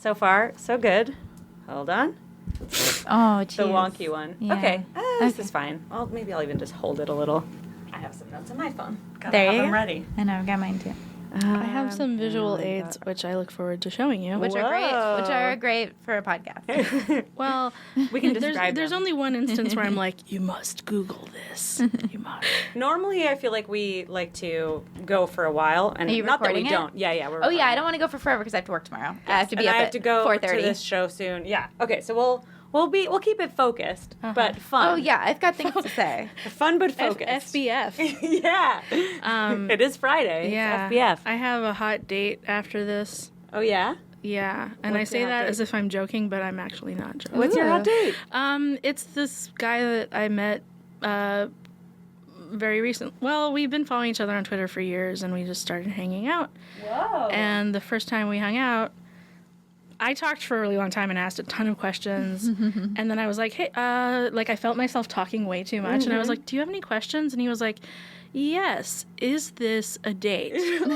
So far, so good. Hold on. Oh, geez. The wonky one. Yeah. Okay. This is fine. Well, maybe I'll even just hold it a little. I have some notes on my phone. Gotta There have you them go. ready. I know, I've got mine too. I have some visual aids, which I look forward to showing you. Which are great for a podcast. Well, We can describe there's them. only one instance where I'm like, you must Google this. You must. Normally, I feel like we like to go for a while, and Are you not that we recording it? don't. Yeah, we're Oh, recording yeah, I it. don't want to go for forever because I have to work tomorrow. I have to be and up I have at to go 4:30. to this show soon. Yeah. Okay, so we'll keep it focused, but fun. Oh, yeah, I've got things to say. Fun but focused. FBF. Yeah. It is Friday. Yeah. It's FBF. I have a hot date after this. Oh yeah. Yeah, and What's I say your hot that date? as if I'm joking, but I'm actually not joking. What's your hot date? It's this guy that I met very recent. Well, we've been following each other on Twitter for years, and we just started hanging out. Whoa. And the first time we hung out, I talked for a really long time and asked a ton of questions. And then I was like, hey, I felt myself talking way too much. And I was like, do you have any questions? And he was like, yes, is this a date? And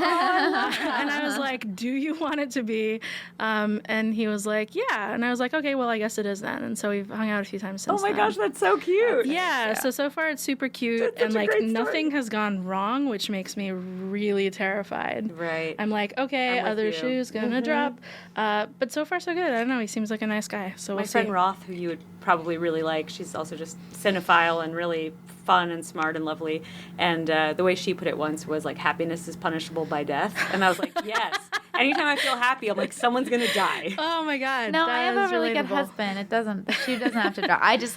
I was like, do you want it to be? And he was like, yeah. And I was like, okay, well, I guess it is then. And so we've hung out a few times since Oh my then. gosh, that's so cute. Yeah, so far it's super cute. That's And such a like great story. nothing has gone wrong, which makes me really terrified. Right. I'm like, okay, I'm with other you. shoe's gonna drop. But so far so good. I don't know, he seems like a nice guy. So My we'll friend see. Roth, who you would probably really like, she's also just cinephile and really fun and smart and lovely. And the way she put it once was like, happiness is punishable by death. And I was like, yes. Anytime I feel happy, I'm like, someone's gonna die. Oh my god. No, that I have is a really good relatable. husband. She doesn't have to drop. I just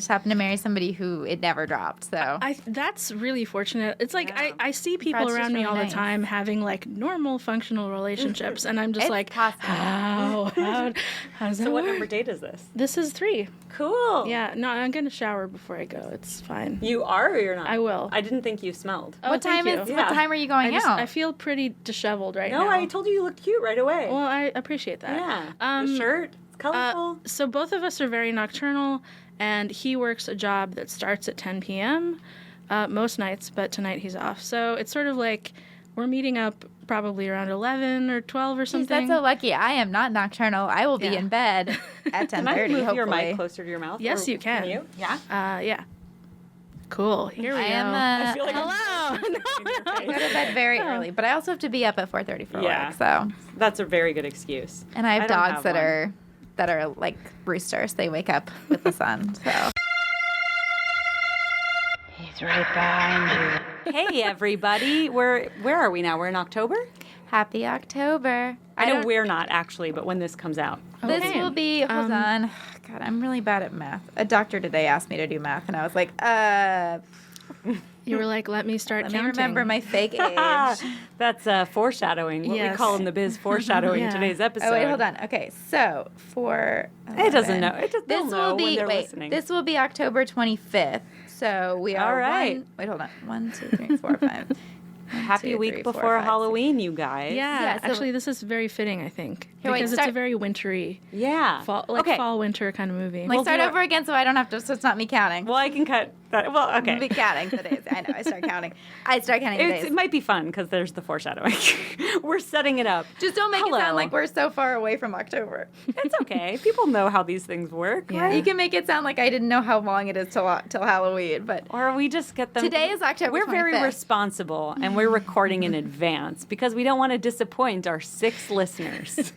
happen to marry somebody who it never dropped. So That's really fortunate. It's like Yeah. I see people Brad's around just me really all nice. the time having like normal functional relationships, and I'm just It's like, possible. how does that So what work? number date is this? This is 3. Cool. Yeah, no, I'm gonna shower before I go. It's fine. You are or you're not? I will. I didn't think you smelled. Oh, what thank time you. is? Yeah. What time are you going out? I feel pretty disheveled right No, now. I told you you looked cute right away. Well, I appreciate that. Yeah. The shirt, it's colorful. So both of us are very nocturnal, and he works a job that starts at 10 p.m. Most nights, but tonight he's off. So it's sort of like we're meeting up probably around 11 or 12 or Jeez, something. that's so lucky. I am not nocturnal. I will be Yeah. in bed at 10:30. Can I move your hopefully. mic closer to your mouth? Yes, Or you can. you? Yeah. Yeah. Cool. Here we I go. am. I feel like Hello. I go to bed very early, but I also have to be up at 4:30 for Yeah. work. So, That's a very good excuse. and I have I don't dogs have that are like roosters. They wake up with the sun. So. He's right behind you. Hey, everybody. Where are we now? We're in October? Happy October. I know don't- we're not actually, but when this comes out. This Okay. will be, hold on. God, I'm really bad at math. A doctor today asked me to do math, and I was like, You were like, let me start let me counting. remember my fake age. That's foreshadowing. What we Yes. call in the biz foreshadowing Yeah. today's episode. Oh, wait, hold on. Okay, so for... It doesn't know. They'll This know will be, when they're wait, listening. this will be October 25th. So we are All right. wait, hold on. 1, 2, 3, 4, 5. Happy 2, week 3, 4, before 5, Halloween, you guys. Yeah, Yeah, so- actually, this is very fitting, I think. Here, wait, because it's start- a very wintry, Yeah. fall, okay. fall, winter kind of movie. Like, start over again so I don't have to, so it's not me counting. Well, I can cut that. Well, I'm okay. be counting the days. I know, I start counting. I start counting the days. It might be fun because there's the foreshadowing. We're setting it up. Just don't make Hello. it sound like we're so far away from October. It's okay. People know how these things work, Yeah. right? You can make it sound like I didn't know how long it is till Halloween, but Or we just get them. Today is October We're very 25th. responsible, and we're recording in advance because we don't want to disappoint our 6 listeners.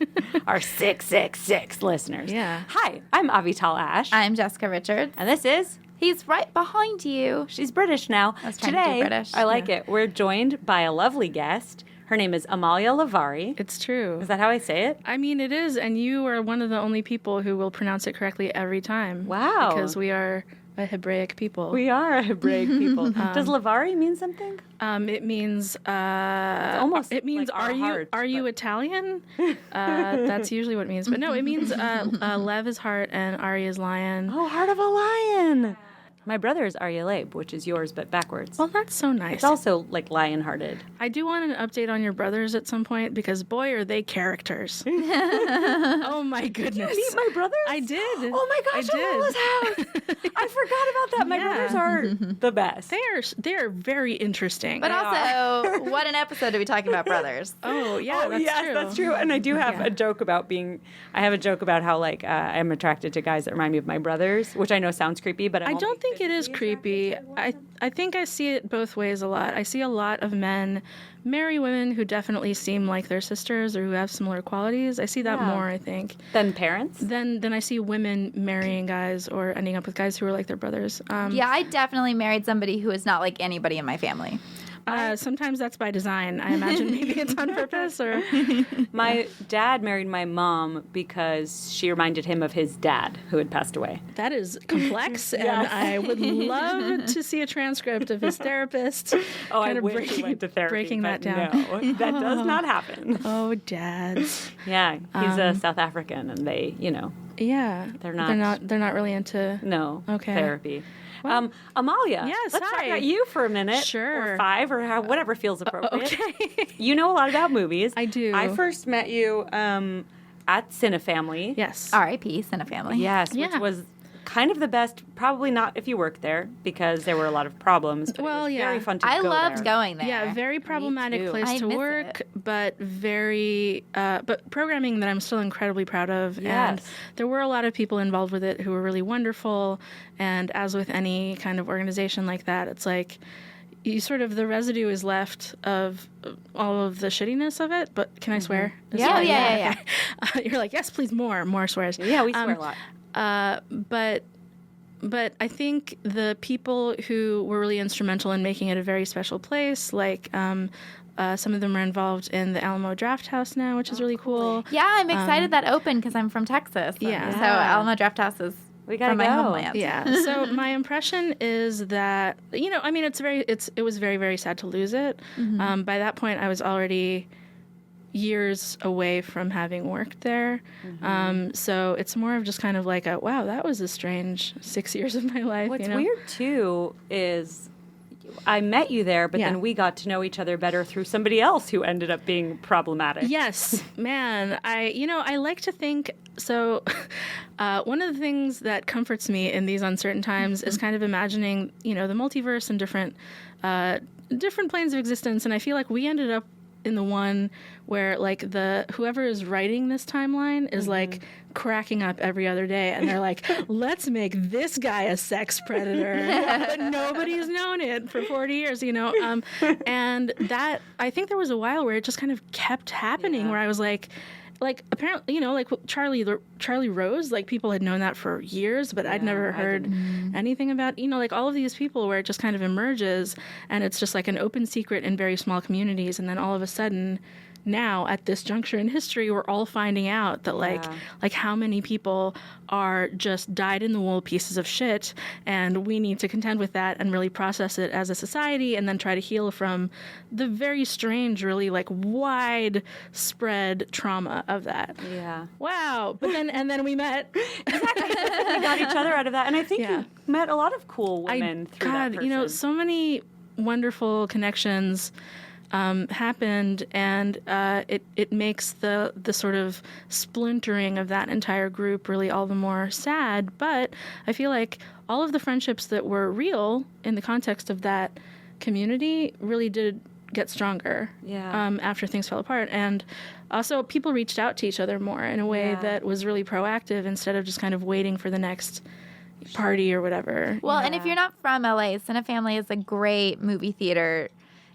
Our 666 listeners. Yeah. Hi, I'm Avital Ash. I'm Jessica Richards. and this is... He's right behind you. She's British now. I was trying to do Today, British, I like it. We're joined by a lovely guest. Her name is Amalia Levari. It's true. Is that how I say it? I mean, it is, and you are one of the only people who will pronounce it correctly every time. Wow. Because we are a Hebraic people. We are a Hebraic people. Does Levari mean something? It means almost it means like our heart, are you Italian? That's usually what it means. But no, it means Lev is heart and Ari is lion. Oh, heart of a lion. My brother is Aryaleb, which is yours, but backwards. Well, that's so nice. It's also like lion-hearted. I do want an update on your brothers at some point because boy are they characters. Oh my goodness. Meet my brothers? I did. Oh my gosh, Amalia's house. I forgot about that. My brothers are the best. They are very interesting. But also, what an episode to be talking about brothers. Oh, yeah, that's true. That's true. And I do have a joke about I have a joke about how, like, I'm attracted to guys that remind me of my brothers, which I know sounds creepy, but I don't think it is creepy. I think I see it both ways a lot. I see a lot of men marry women who definitely seem like their sisters or who have similar qualities. I see that more, I think. Than parents? Then I see women marrying guys or ending up with guys who are like their brothers. Yeah, I definitely married somebody who is not like anybody in my family. Sometimes that's by design. I imagine maybe it's on purpose. Or my dad married my mom because she reminded him of his dad who had passed away. That is complex, and I would love to see a transcript of his therapist. Oh, I wish he went to therapy, breaking that down. No, that does not happen. Oh, dads. Yeah, he's a South African, and they, Yeah, they're not really into therapy. Amalia, yes, let's talk about you for a minute. Sure. Or 5 or whatever feels appropriate. Okay. You know a lot about movies. I do. I first met you at Cinefamily. Yes. R.I.P. Cinefamily. Yes, which was kind of the best, probably not if you worked there, because there were a lot of problems. But it was very fun to go I loved there. going there. Yeah, very problematic place to work, but very, but programming that I'm still incredibly proud of. Yes. And there were a lot of people involved with it who were really wonderful. And as with any kind of organization like that, it's like, the residue is left of all of the shittiness of it. But can I swear? Yeah. You're like, yes, please, more swears. Yeah, we swear a lot. But I think the people who were really instrumental in making it a very special place, like some of them are involved in the Alamo Draft House now, which is really cool. Yeah, I'm excited that opened because I'm from Texas. Yeah. So Alamo Draft House is from my homeland. Yeah. So my impression is that, it was very, very sad to lose it. Mm-hmm. By that point, I was already years away from having worked there. Mm-hmm. So it's more of just kind of like wow, that was a strange 6 years of my life. What's weird, too, is I met you there, but then we got to know each other better through somebody else who ended up being problematic. Yes, man. I like to think, so one of the things that comforts me in these uncertain times is kind of imagining, the multiverse and different planes of existence. And I feel like we ended up in the one where like whoever is writing this timeline is like cracking up every other day, and they're like, let's make this guy a sex predator, but nobody's known it for 40 years, and that, I think there was a while where it just kind of kept happening, where I was like apparently, like Charlie Rose, like people had known that for years, but I'd never heard anything about, like all of these people where it just kind of emerges and it's just like an open secret in very small communities. And then all of a sudden now at this juncture in history, we're all finding out that like how many people are just dyed-in-the-wool pieces of shit, and we need to contend with that and really process it as a society, and then try to heal from the very strange, really like widespread trauma of that. Yeah. Wow. But then we met. Exactly. We got each other out of that, and I think you met a lot of cool women through that person. So many wonderful connections happened, and it makes the sort of splintering of that entire group really all the more sad. But I feel like all of the friendships that were real in the context of that community really did get stronger after things fell apart. And also people reached out to each other more in a way that was really proactive, instead of just kind of waiting for the next party or whatever. Well, and if you're not from LA, Cinefamily is a great movie theater.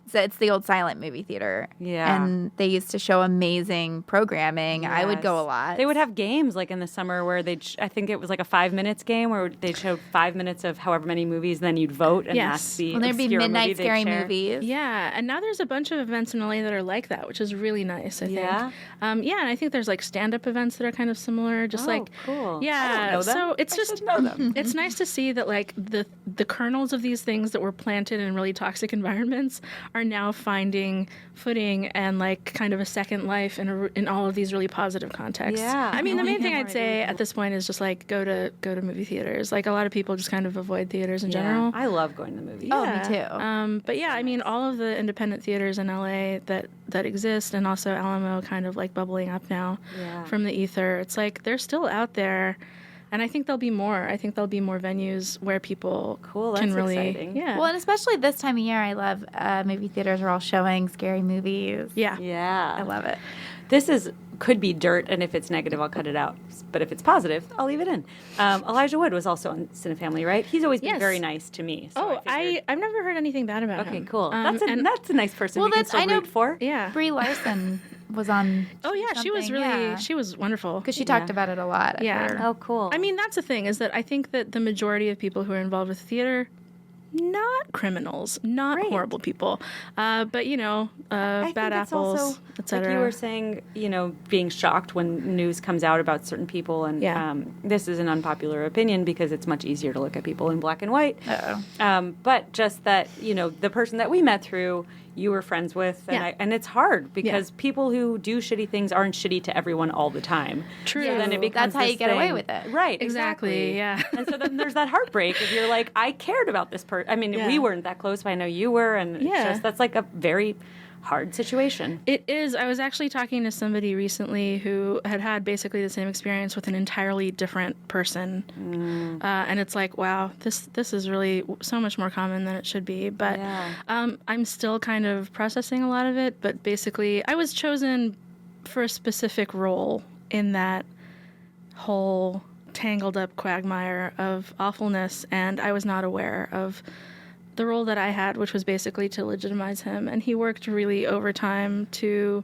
So it's the old silent movie theater. Yeah. And they used to show amazing programming. Yes. I would go a lot. They would have games like in the summer where I think it was like a 5 minutes game where they'd show 5 minutes of however many movies, and then you'd vote, and that's the there'd be midnight scary movies. Yeah, and now there's a bunch of events in LA that are like that, which is really nice, I think. Yeah? And I think there's like stand-up events that are kind of similar, just cool. Yeah. I don't know them. So it's I should know them. It's nice to see that like the kernels of these things that were planted in really toxic environments are now finding footing and like kind of a second life in all of these really positive contexts. Yeah. I mean, the main thing Yeah, I'd say at this point is just like go to movie theaters. Like a lot of people just kind of avoid theaters in general. I love going to the movies. Oh, me too. But yeah, I mean, all of the independent theaters in LA that exist, and also Alamo kind of like bubbling up now from the ether. It's like they're still out there, and I think there'll be more. I think there'll be more venues where people can really, exciting. yeah. Well, and especially this time of year, I love movie theaters are all showing scary movies. Yeah. I love it. This could be dirt, and if it's negative, I'll cut it out. But if it's positive, I'll leave it in. Elijah Wood was also on Cinefamily, right? He's always been very nice to me. So I've never heard anything bad about him. Okay, cool. That's a nice person we can still root for. Yeah. Brie Larson was on. Oh yeah, she was really she was wonderful because she talked about it a lot. Yeah. Oh, cool. I mean, that's the thing is that I think that the majority of people who are involved with theater, not criminals, not horrible people, but you know, bad apples, etc. Like you were saying, you know, being shocked when news comes out about certain people, and this is an unpopular opinion because it's much easier to look at people in black and white. But just that, you know, the person that we met through, you were friends with, and it's hard because people who do shitty things aren't shitty to everyone all the time. True. So then it becomes That's how you get away with it. Right. Exactly. Yeah. And so then there's that heartbreak if you're like, I cared about this person. I mean, we weren't that close, but I know you were, and it's just, that's like a very hard situation. It is. I was actually talking to somebody recently who had basically the same experience with an entirely different person, and it's like, wow, this is really so much more common than it should be. But I'm still kind of processing a lot of it. But basically, I was chosen for a specific role in that whole tangled up quagmire of awfulness, and I was not aware of the role that I had, which was basically to legitimize him. And he worked really overtime to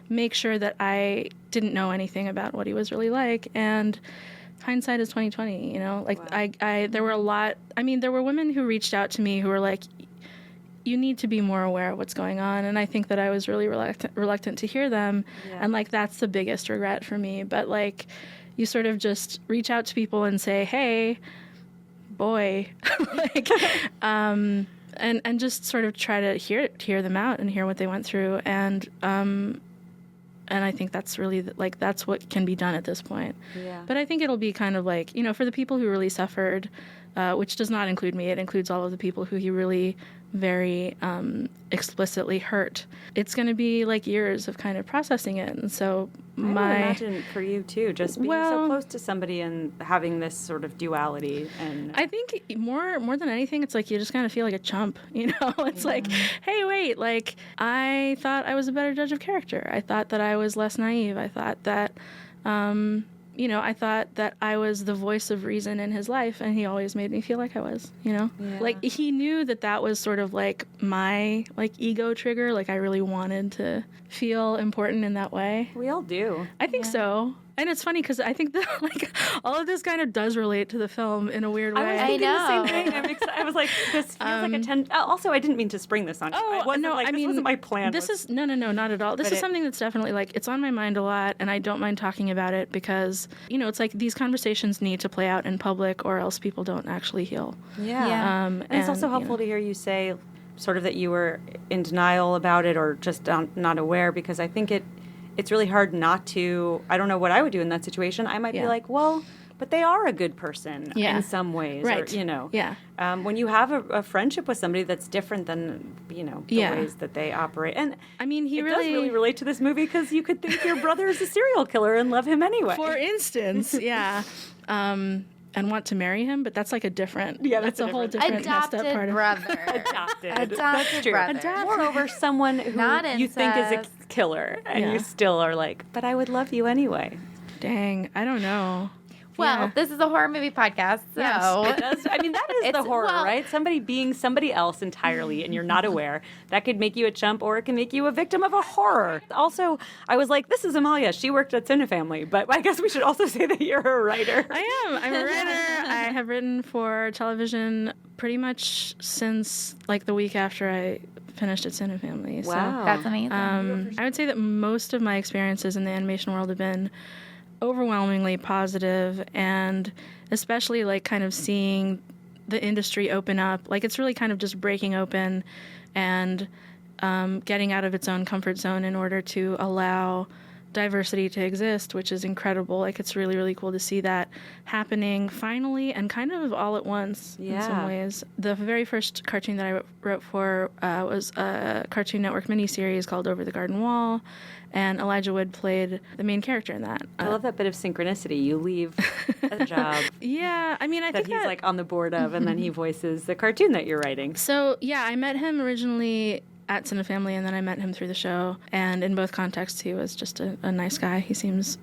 make sure that I didn't know anything about what he was really like. And hindsight is 20/20, you know? Like, there were a lot... I mean, there were women who reached out to me who were like, you need to be more aware of what's going on. And I think that I was really reluctant to hear them. And, like, that's the biggest regret for me. But, like, you sort of just reach out to people and say, hey... boy, like, and just sort of try to hear them out and hear what they went through, and I think that's really like that's what can be done at this point. Yeah. But I think it'll be kind of like, you know, for the people who really suffered, which does not include me, it includes all of the people who he really very explicitly hurt. It's going to be like years of kind of processing it, and so I would imagine for you too, just being so close to somebody and having this sort of duality. And I think more than anything, it's like you just kind of feel like a chump, you know? It's like, hey, wait, like I thought I was a better judge of character. I thought that I was less naive. I thought that, you know, I thought that I was the voice of reason in his life, and he always made me feel like I was, you know? Yeah. Like, he knew that was sort of, like, my, like, ego trigger. Like, I really wanted to feel important in that way. We all do. I think so. And it's funny because I think that, like, all of this kind of does relate to the film in a weird way. I was thinking the same thing. I'm excited. I was like, this feels like a 10... Also, I didn't mean to spring this on you. This wasn't my plan. This is... No, not at all. This is something that's definitely, like, it's on my mind a lot, and I don't mind talking about it because, you know, it's like these conversations need to play out in public or else people don't actually heal. Yeah. And it's also helpful to hear you say sort of that you were in denial about it or just not aware, because I think it's really hard not to. I don't know what I would do in that situation. I might be like, well, but they are a good person in some ways. Right. Or, you know. Yeah. When you have a friendship with somebody that's different than, you know, the ways that they operate. And I mean, it does really relate to this movie because you could think your brother is a serial killer and love him anyway. For instance, and want to marry him, but that's like a different... Yeah, that's a whole different messed up part of... Adopted brother. Moreover, someone who you think is a killer, and you still are like, but I would love you anyway. Dang, I don't know. Well, this is a horror movie podcast, so... Yes, it does. I mean, that is the horror, right? Somebody being somebody else entirely, and you're not aware. That could make you a chump, or it can make you a victim of a horror. Also, I was like, this is Amalia. She worked at Cinefamily, but I guess we should also say that you're a writer. I am. I'm a writer. I have written for television pretty much since, like, the week after I finished at Cinefamily. Wow. So, that's amazing. I would say that most of my experiences in the animation world have been overwhelmingly positive, and especially like kind of seeing the industry open up. Like, it's really kind of just breaking open, and getting out of its own comfort zone in order to allow diversity to exist, which is incredible. Like, it's really, really cool to see that happening finally and kind of all at once in some ways. The very first cartoon that I wrote for was a Cartoon Network miniseries called Over the Garden Wall, and Elijah Wood played the main character in that. I love that bit of synchronicity. You leave a job Yeah, I mean, I that think he's like on the board of, and then he voices the cartoon that you're writing. So, yeah, I met him originally at Cinefamily, and then I met him through the show. And in both contexts, he was just a nice guy. He seems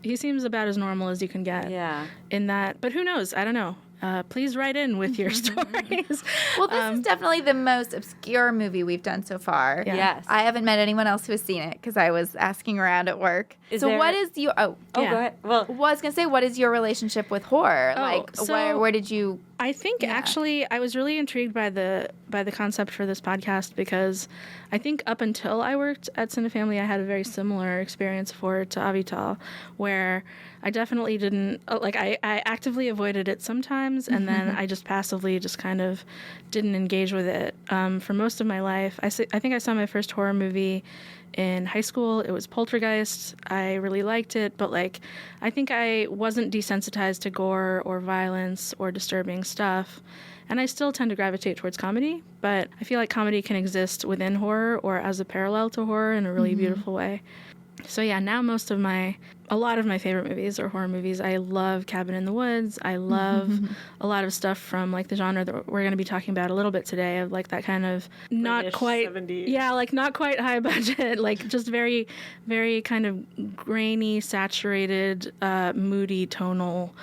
about as normal as you can get. Yeah. In that, but who knows? I don't know. Please write in with your stories. Well, this is definitely the most obscure movie we've done so far. Yeah. Yes. I haven't met anyone else who has seen it because I was asking around at work. Is so there- what is your... Oh, Oh, Yeah. go ahead. Well, well, I was going to say, what is your relationship with horror? Oh, Like, so- where did you... I think actually I was really intrigued by the concept for this podcast because I think up until I worked at Cinefamily, I had a very similar experience to Avital, where I definitely didn't I actively avoided it sometimes, and then I just passively just kind of didn't engage with it for most of my life. I think I saw my first horror movie in high school. It was Poltergeist. I really liked it, but I think I wasn't desensitized to gore or violence or disturbing stuff. And I still tend to gravitate towards comedy, but I feel like comedy can exist within horror or as a parallel to horror in a really beautiful way. So yeah, now a lot of my favorite movies are horror movies. I love Cabin in the Woods. I love a lot of stuff from the genre that we're going to be talking about a little bit today, of that kind of not British quite 70s. not quite high budget, just very, very kind of grainy, saturated, moody, tonal,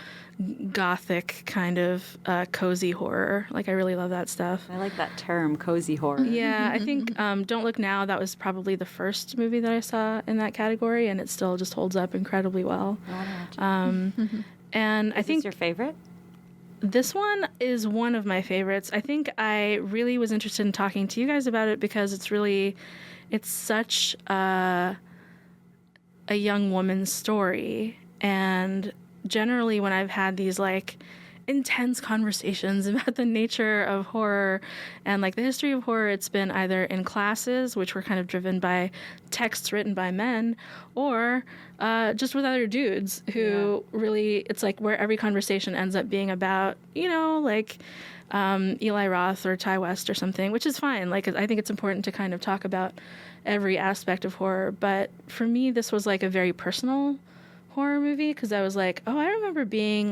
gothic kind of cozy horror. I really love that stuff. I like that term, cozy horror. Yeah, I think Don't Look Now, that was probably the first movie that I saw in that category, and it still just holds up incredibly well. And I think Is this your favorite? this one is one of my favorites. I think I really was interested in talking to you guys about it because it's such a young woman's story. And generally when I've had these intense conversations about the nature of horror and the history of horror, it's been either in classes, which were kind of driven by texts written by men, or just with other dudes who really, it's where every conversation ends up being about, Eli Roth or Ty West or something, which is fine. I think it's important to kind of talk about every aspect of horror. But for me, this was a very personal horror movie because I was oh, I remember being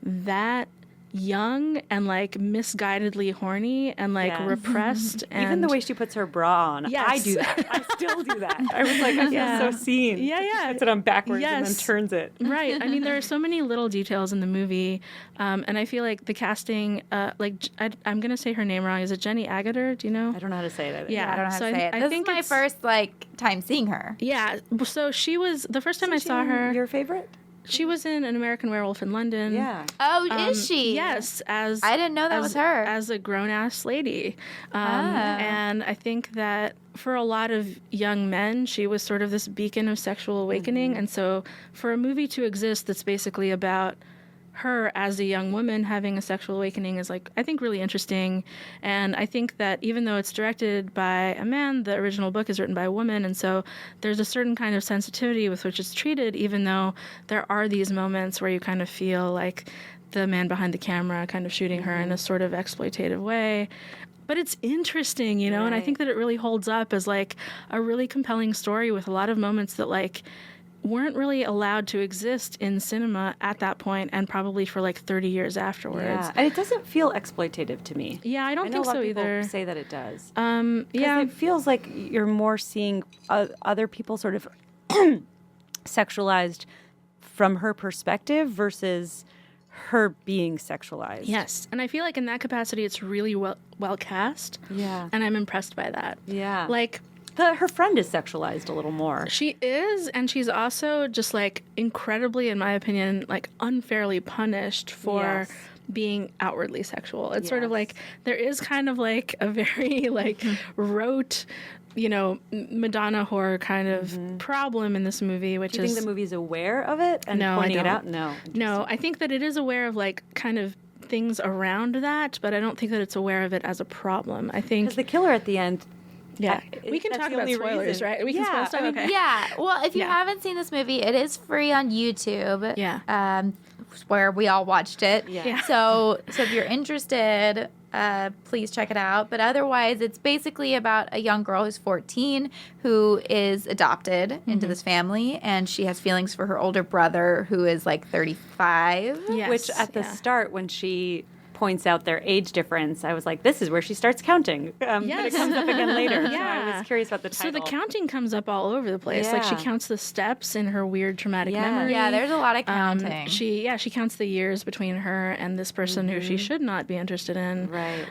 that young and misguidedly horny and Yes. repressed, and Even the way she puts her bra on. Yes. I do that. I still do that. I was I feel so seen. Yeah, She yeah. puts it on backwards and then Yes. turns it. Right. I mean, there are so many little details in the movie, and I feel the casting, I'm gonna say her name wrong. Is it Jenny Agutter? Do you know? I don't know how to say it either. Yeah. I don't know how So to say it. This think is my it's- first time seeing her. Yeah. So she was the first time I saw her. Your favorite? She was in An American Werewolf in London. Yeah. Oh, is she? Yes, as I didn't know that was her. As a grown-ass lady. And I think that for a lot of young men, she was sort of this beacon of sexual awakening. And so for a movie to exist that's basically about her as a young woman having a sexual awakening is I think really interesting. And I think that even though it's directed by a man, the original book is written by a woman, and so there's a certain kind of sensitivity with which it's treated, even though there are these moments where you kind of feel the man behind the camera kind of shooting her in a sort of exploitative way. But it's interesting, and I think that it really holds up as a really compelling story with a lot of moments that weren't really allowed to exist in cinema at that point, and probably for 30 years afterwards. Yeah. And it doesn't feel exploitative to me. Yeah, I don't I know think a lot so of people either. say that it does. Yeah, It feels like you're more seeing other people sort of sexualized from her perspective versus her being sexualized. yes. And I feel in that capacity, it's really well cast. Yeah. And I'm impressed by that. Yeah. Like, Her friend is sexualized a little more. she is, and she's also just incredibly, in my opinion, unfairly punished for Yes. being outwardly sexual. It's sort of Yes. there is kind of a very rote, Madonna horror kind of problem in this movie, which Do you is think the movie's aware of it and No, I pointing it don't. out? No. no. I think that it is aware of kind of things around that, but I don't think that it's aware of it as a problem. I think Because the killer at the end Yeah. We can That's talk the about only spoilers, reason. right? We can Yeah, spoil stuff? I mean, Okay. Yeah. Well, if you Yeah. haven't seen this movie, it is free on YouTube. Yeah. Where we all watched it. Yeah. So if you're interested, please check it out. But otherwise, it's basically about a young girl who's 14 who is adopted into this family, and she has feelings for her older brother who is like 35. Yes, Which at the yeah. start, when she points out their age difference, I was like, this is where she starts counting. But Yes. it comes up again later. So I Yeah. was curious about the So title. the counting comes up all over the place. Like she Yeah. counts the steps in her weird traumatic Yeah. memory. Yeah, there's a lot of counting. She counts the years between her and this person who she should not be interested in. Right.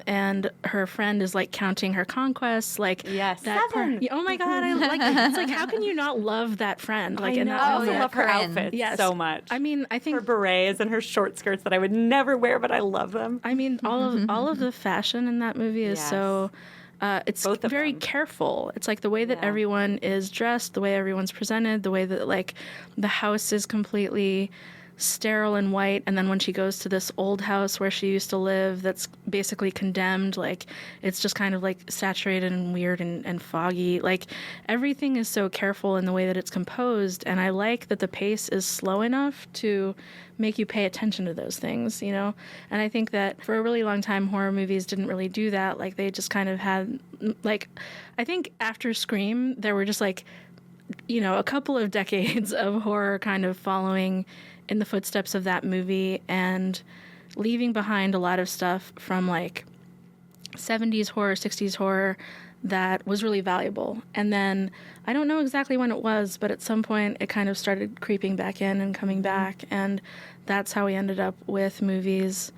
And her friend is like counting her conquests, like Yes. that 7. Oh my god, I like. It's like how can you not love that friend? Like I in know. that I moment. also love her Corinne. outfits Yes. so much. I mean, I think her berets and her short skirts that I would never wear, but I love them. I mean, all of the fashion in that movie is Yes. so. It's Both of very them. careful. It's like the way that Yeah. everyone is dressed, the way everyone's presented, the way that like the house is completely sterile and white, and then when she goes to this old house where she used to live that's basically condemned, like it's just kind of like saturated and weird and foggy. Like everything is so careful in the way that it's composed, and I like that the pace is slow enough to make you pay attention to those things, you know? And I think that for a really long time, horror movies didn't really do that. Like they just kind of had, like, I think after Scream, there were just like, you know, a couple of decades of horror kind of following in the footsteps of that movie and leaving behind a lot of stuff from like 70s horror, 60s horror that was really valuable. And then I don't know exactly when it was, but at some point it kind of started creeping back in and coming back. And that's how we ended up with movies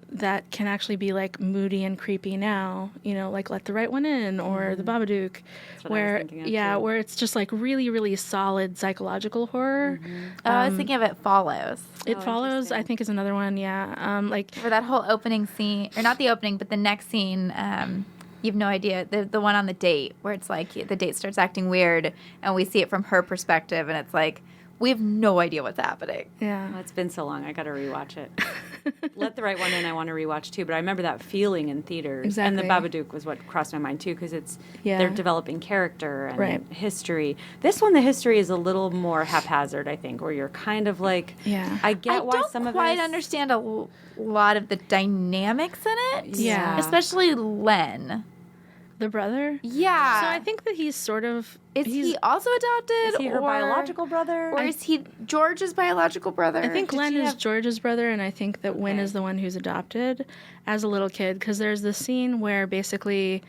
that can actually be like moody and creepy now, you know, like Let the Right One In or The Babadook, what I was where thinking of, too. where it's just like really, really solid psychological horror. Oh, I was thinking of It Follows. It Follows, interesting. I think, is another one. Yeah, like For that whole opening scene, or not the opening, but the next scene, you have no idea. The one on the date, where it's like the date starts acting weird, and we see it from her perspective, and it's like, we have no idea what's happening. yeah. Oh, it's been so long. I got to rewatch it. Let the Right One In I want to rewatch too, but I remember that feeling in theaters. Exactly. And The Babadook was what crossed my mind too, because it's Yeah. they're developing character and Right. history. This one, the history is a little more haphazard, I think, where you're kind of like, Yeah. I get I why don't some of quite this. understand a lot of the dynamics in it. Yeah. Especially Len. The brother. Yeah. So I think that he's sort of Is he also adopted? Is he her or, biological brother? Or is he George's biological brother? I think Did Len she is have- George's brother, and I think that Wynn Okay. is the one who's adopted as a little kid. Because there's this scene where basically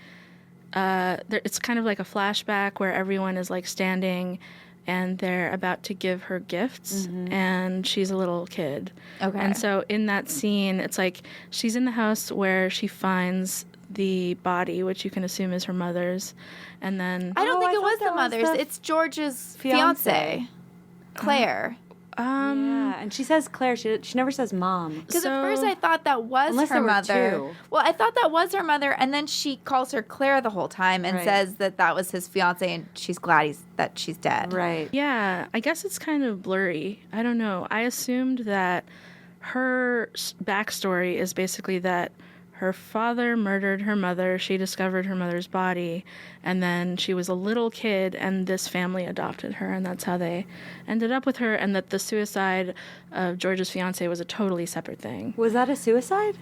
it's kind of like a flashback where everyone is like standing and they're about to give her gifts, and she's a little kid. Okay. And so in that scene, it's like she's in the house where she finds the body, which you can assume is her mother's, and then I don't Oh, think I it thought was that the was mother's. the It's George's fiancé. fiance, Claire. Yeah, and she says Claire. She never says mom. Because So- at first I thought that was Unless her there were mother. two. Well, I thought that was her mother, and then she calls her Claire the whole time and Right. says that was his fiance, and she's glad that she's dead. Right. yeah, I guess it's kind of blurry. I don't know. I assumed that her backstory is basically that her father murdered her mother. She discovered her mother's body, and then she was a little kid, and this family adopted her, and that's how they ended up with her. And that the suicide of George's fiance was a totally separate thing. Was that a suicide?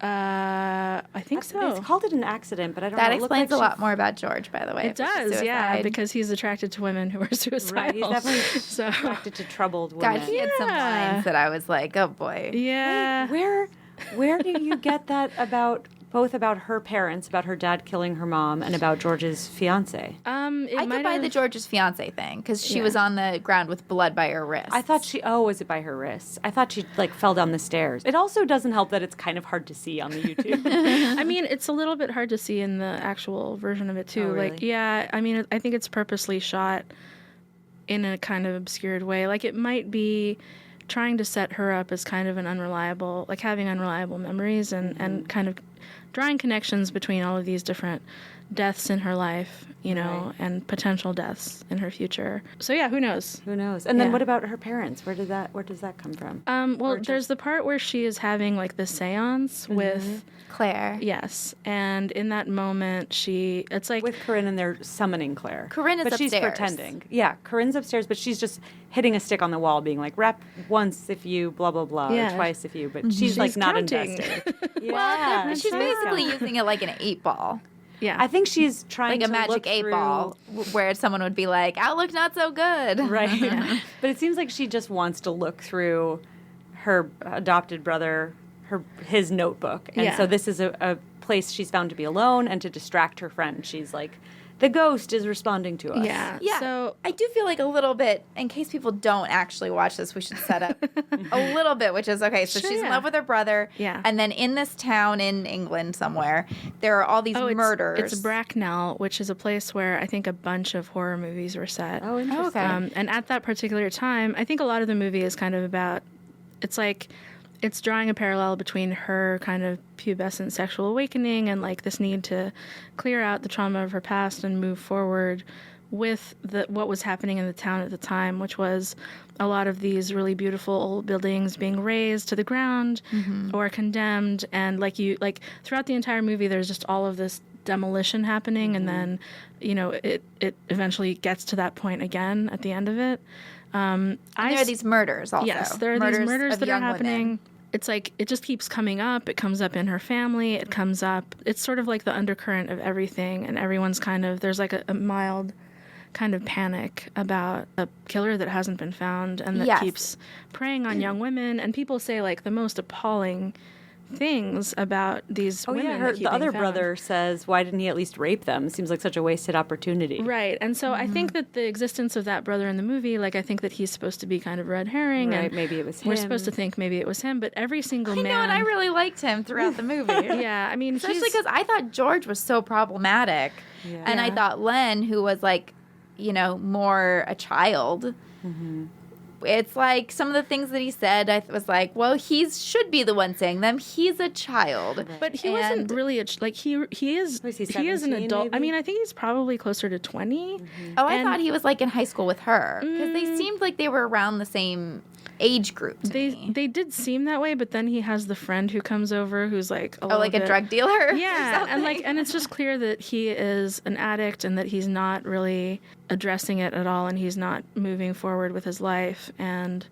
I think so. They called it an accident, but I don't That know. It looked explains like a lot more about George, by the way. It if it's a does, yeah, suicide. because he's attracted to women who are suicidal. Right, he's definitely so, attracted to troubled women. God, he had some Yeah. lines that I was like, oh boy. yeah. Where do you get that about both about her parents, about her dad killing her mom, and about George's fiance? It I could might buy have- the George's fiance thing because she Yeah. was on the ground with blood by her wrist. I thought was it by her wrist? I thought she like fell down the stairs. It also doesn't help that it's kind of hard to see on the YouTube. I mean, it's a little bit hard to see in the actual version of it too. Oh, really? Like, yeah, I mean, I think it's purposely shot in a kind of obscured way. Like, it might be trying to set her up as kind of an unreliable, like having unreliable memories and kind of drawing connections between all of these different deaths in her life, you know, and potential deaths in her future. So yeah, who knows? Who knows? And then what about her parents? Where does that come from? Well, there's the part where she is having like the seance with Claire. Yes, and in that moment, it's like with Corinne, and they're summoning Claire. Corinne is but upstairs. She's pretending. Yeah, Corinne's upstairs, but she's just hitting a stick on the wall, being like, "Rap once if you blah blah blah, or twice if you." But she's like not counting. invested. Well, she's basically using it like an 8-ball. Yeah, I think she's trying like to a magic look 8-ball, where someone would be like, "Outlook not so good." Right. But it seems like she just wants to look through her adopted brother, his notebook. And so this is a place she's found to be alone and to distract her friend. She's like, the ghost is responding to us. Yeah. Yeah, So I do feel like a little bit, in case people don't actually watch this, we should set up a little bit, which is, okay, so Sure, she's in yeah. love with her brother, Yeah. and then in this town in England somewhere, there are all these murders. It's Bracknell, which is a place where I think a bunch of horror movies were set. Oh, interesting. okay. And at that particular time, I think a lot of the movie is kind of about, it's drawing a parallel between her kind of pubescent sexual awakening and like this need to clear out the trauma of her past and move forward with what was happening in the town at the time, which was a lot of these really beautiful old buildings being razed to the ground or condemned. And like throughout the entire movie, there's just all of this demolition happening. And then, you know, it eventually gets to that point again at the end of it. And there are these murders also. Yes, there are these murders of that are young happening. women. It's like it just keeps coming up. It comes up in her family. It comes up. It's sort of like the undercurrent of everything, and everyone's kind of there's like a mild kind of panic about a killer that hasn't been found and that keeps preying on young women. And people say like the most appalling things about these women. That keep the being other found. brother says, why didn't he at least rape them? Seems like such a wasted opportunity. Right. And so I think that the existence of that brother in the movie, like I think that he's supposed to be kind of red herring. Right, And maybe it was we're him. supposed to think maybe it was him, but every single man. I know, and I really liked him throughout the movie. Yeah, I mean, Especially because I thought George was so problematic. Yeah. And I thought Len, who was like, you know, more a child, it's like some of the things that he said, I was like, well, he should be the one saying them. He's a child. But he wasn't really like he is Was he he is an 17 adult. I maybe? mean, I think he's probably closer to 20. Oh, I And- thought he was like in high school with her. Because they seemed like they were around the same age group to me. They did seem that way, but then he has the friend who comes over who's like a Oh, like a bit, drug dealer? Yeah, or and something? and it's just clear that he is an addict and that he's not really addressing it at all, and he's not moving forward with his life, and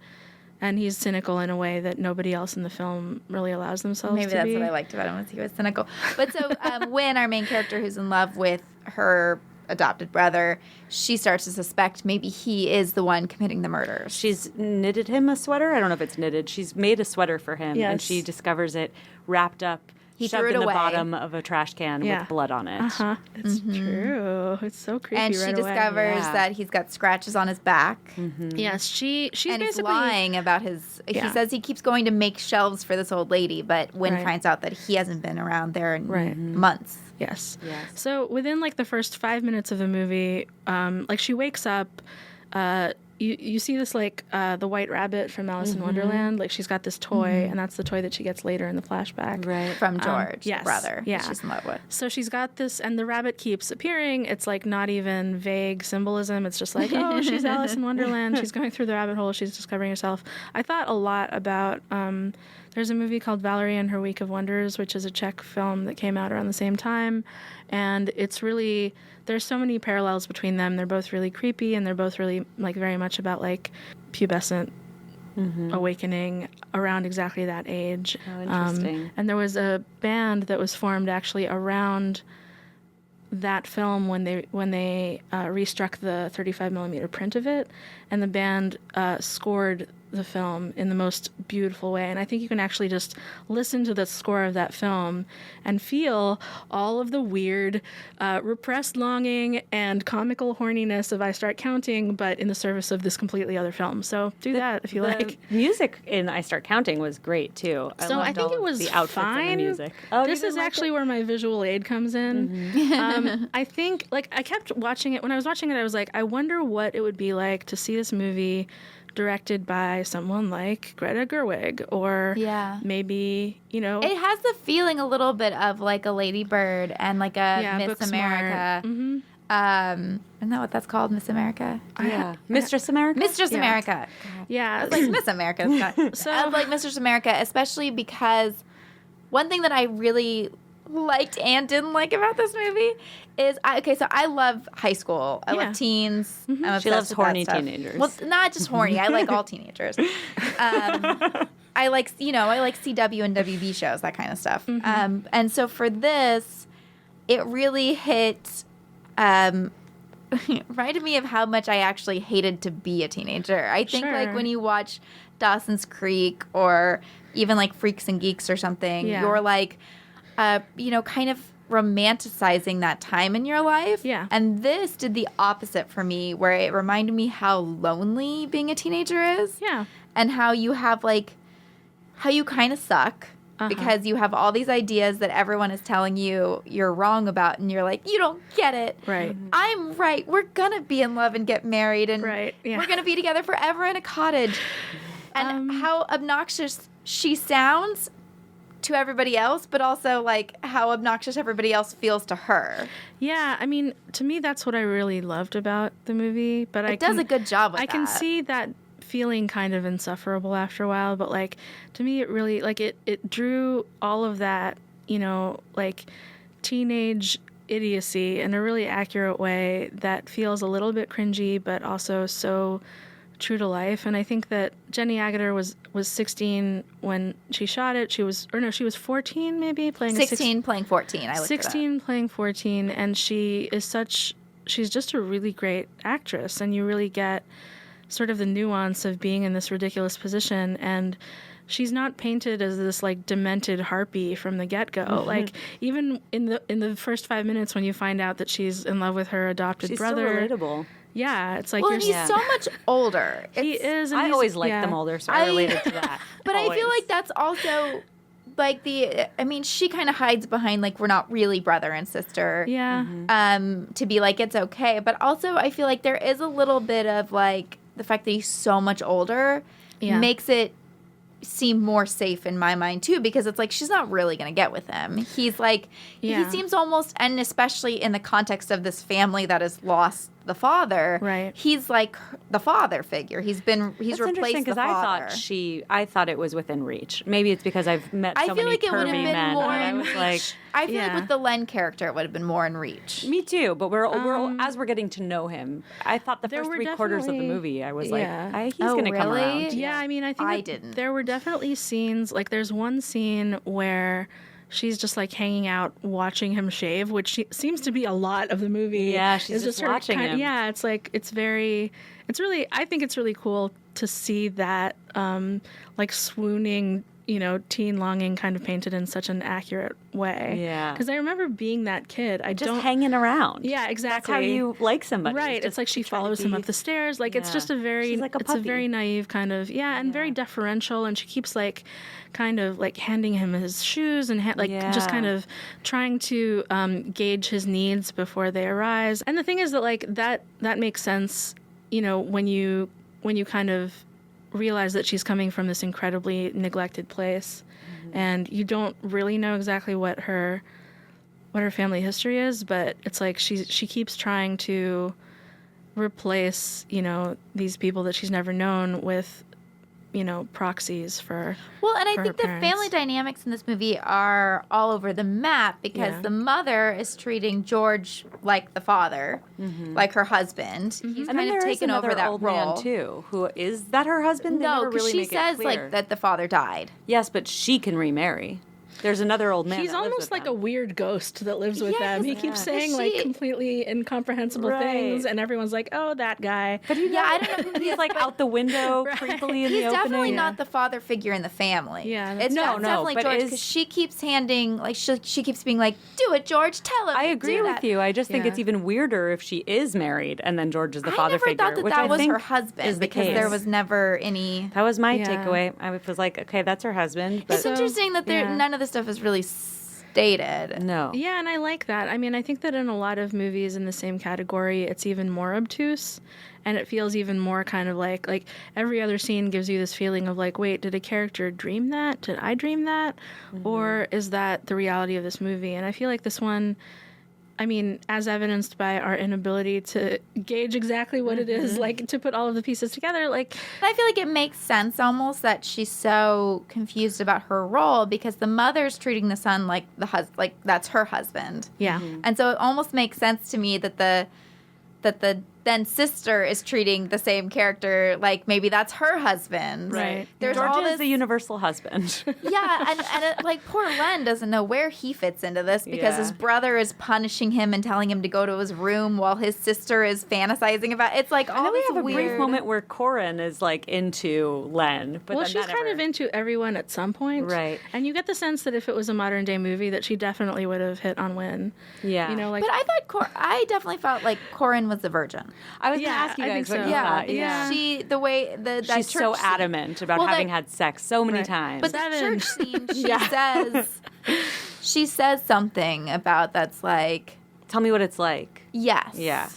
he's cynical in a way that nobody else in the film really allows themselves Maybe to that's be. what I liked about him, was he was cynical. But so Wynn, our main character who's in love with her adopted brother, she starts to suspect maybe he is the one committing the murders. She's knitted him a sweater. I don't know if it's knitted. She's made a sweater for him, and Yes. she discovers it wrapped up, He shoved threw it in the away. bottom of a trash can Yeah. with blood on it. It's true. It's so creepy. And she right away. discovers Yeah. that he's got scratches on his back. Yes, she's And he's basically lying about his... He Yeah. says he keeps going to make shelves for this old lady, but Wynn Right. finds out that he hasn't been around there in Right. months. Yes. Yes. So within like the first 5 minutes of the movie, like she wakes up, you see this like the white rabbit from Alice in Wonderland. Like she's got this toy, and that's the toy that she gets later in the flashback. Right. From George, yes, the brother yeah. that she's in love with. So she's got this, and the rabbit keeps appearing. It's like not even vague symbolism. It's just like, oh, she's Alice in Wonderland. She's going through the rabbit hole. She's discovering herself. I thought a lot about. There's a movie called Valerie and Her Week of Wonders, which is a Czech film that came out around the same time, and it's really there's so many parallels between them. They're both really creepy, and they're both really like very much about like pubescent awakening around exactly that age. Oh, interesting. And there was a band that was formed actually around that film when they restruck the 35 millimeter print of it, and the band scored the film in the most beautiful way. And I think you can actually just listen to the score of that film and feel all of the weird, repressed longing and comical horniness of I Start Counting, but in the service of this completely other film. So do that if you like. Music in I Start Counting was great too. So I loved think all it of was the outfits fine. and the music. Oh, you This didn't is like actually it? where my visual aid comes in. I think, like, I kept watching it. When I was watching it, I was like, I wonder what it would be like to see this movie directed by someone like Greta Gerwig, or maybe, you know. It has the feeling a little bit of like a Lady Bird and like a Miss America. Mm-hmm. Isn't that what that's called, Miss America? Yeah. Mistress America? Mistress America. Yeah. It's like Miss America. So I like Mistress America, especially because one thing that I really liked and didn't like about this movie is so I love high school. I love teens. Mm-hmm. I'm She obsessed loves with that horny stuff. teenagers. Well, not just horny. I like all teenagers. I like CW and WB shows, that kind of stuff. Mm-hmm. And so for this, it really hit. Reminded me of how much I actually hated to be a teenager. I think like when you watch Dawson's Creek or even like Freaks and Geeks or something, you're like, kind of romanticizing that time in your life. Yeah. And this did the opposite for me, where it reminded me how lonely being a teenager is. Yeah. And how you have how you kind of suck. Because you have all these ideas that everyone is telling you you're wrong about, and you're like, you don't get it. Right. I'm right. We're going to be in love and get married, and we're going to be together forever in a cottage. And how obnoxious she sounds to everybody else, but also like how obnoxious everybody else feels to her. Yeah, I mean, to me, that's what I really loved about the movie. But it does a good job with that. I can see that feeling kind of insufferable after a while, but like to me it really it drew all of that, like teenage idiocy in a really accurate way that feels a little bit cringy but also so true to life. And I think that Jenny Agutter was 16 when she shot it. She was 14 maybe, playing 16 playing 14. I looked 16 playing 14, and she's just a really great actress, and you really get sort of the nuance of being in this ridiculous position. And she's not painted as this like demented harpy from the get-go. Mm-hmm. Like even in the first 5 minutes when you find out that she's in love with her adopted brother. She's so relatable. Yeah, it's like and he's so much older. He is. And I always liked them older, so I related to that. But always. I feel like that's also like she kind of hides behind like we're not really brother and sister. Yeah. Mm-hmm. To be like it's okay, but also I feel like there is a little bit of like the fact that he's so much older makes it seem more safe in my mind too, because it's like she's not really going to get with him. He's like he seems almost, and especially in the context of this family that has lost the father, right? He's like the father figure. He's replaced the father. I thought it was within reach. Maybe it's because I've met so many curvy men. More I was like, I feel like with the Len character, it would have been more in reach. Me too. But we're as we're getting to know him, I thought the first 3/4 of the movie, I was like, he's going to come around. Yeah, I mean, I think I didn't. There were definitely scenes. Like, there's one scene where she's just like hanging out watching him shave, which seems to be a lot of the movie. Yeah, she's just watching him. Yeah, it's like I think it's really cool to see that like swooning, teen longing kind of painted in such an accurate way. Yeah. Because I remember being that kid. Hanging around. Yeah, exactly. That's how you like somebody. Right. It's like she follows him up the stairs. Like it's just a very, it's a very naive kind of, and very deferential. And she keeps like kind of like handing him his shoes and just kind of trying to gauge his needs before they arise. And the thing is that like that makes sense, when you kind of realize that she's coming from this incredibly neglected place, and you don't really know exactly what her family history is, but it's like she keeps trying to replace these people that she's never known with proxies for and I think the parents. Family dynamics in this movie are all over the map, because the mother is treating George like the father, like her husband. He's kind of taken over that old role man too. Who is that? Her husband? No, because she says like that the father died. Yes, but she can remarry. There's another old man. He's almost like a weird ghost that lives with them. He keeps saying like completely incomprehensible things, and everyone's like, "Oh, that guy." But I don't know who he's like out the window creepily in the opening. He's definitely not the father figure in the family. Yeah, it's definitely George, because she keeps handing she keeps being like, "Do it, George. Tell him." I agree with you. I just think it's even weirder if she is married and then George is the father figure. I never thought that was her husband, is the because case. there was never any. That was my takeaway. I was like, okay, that's her husband. But it's interesting that none of this stuff is really dated. No. Yeah, and I like that. I mean, I think that in a lot of movies in the same category, it's even more obtuse, and it feels even more kind of like every other scene gives you this feeling of like, wait, did a character dream that? Did I dream that? Or is that the reality of this movie? And I feel like this one, I mean, as evidenced by our inability to gauge exactly what it is, like to put all of the pieces together, like I feel like it makes sense almost that she's so confused about her role because the mother's treating the son like like that's her husband. yeah. And so it almost makes sense to me that the then sister is treating the same character like maybe that's her husband. Right. There's George all is this the universal husband. Yeah, and like poor Len doesn't know where he fits into this because Yeah. his brother is punishing him and telling him to go to his room while his sister is fantasizing about. It's like all And then we this have a weird brief moment where Corin is like into Len, but Well, then she's that kind of never- into everyone at some point. Right. And you get the sense that if it was a modern day movie, that she definitely would have hit on Win. Yeah. You know, like. But I thought I definitely felt like Corin was a virgin. I was Yeah, going to ask you I guys think what so. you Yeah, thought. because Yeah. she the way that She's so church scene- adamant about Well, having that- had sex so many Right. times. But the Seven. church scene, she Yeah. says something about that's like Tell me what it's like. yes, Yeah.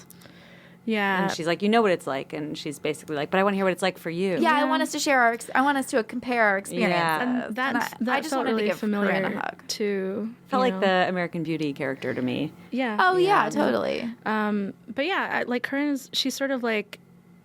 Yeah. And she's like, you know what it's like. And she's basically like, but I want to hear what it's like for you. Yeah, I Yeah. want us to share I want us to compare our experience. Yeah. and that I just felt wanted really to give familiar Corinne a hug. too. Felt you like know? the American Beauty character to me. Yeah. Oh yeah, Yeah. totally. But yeah, like Corinne's, she's sort of like,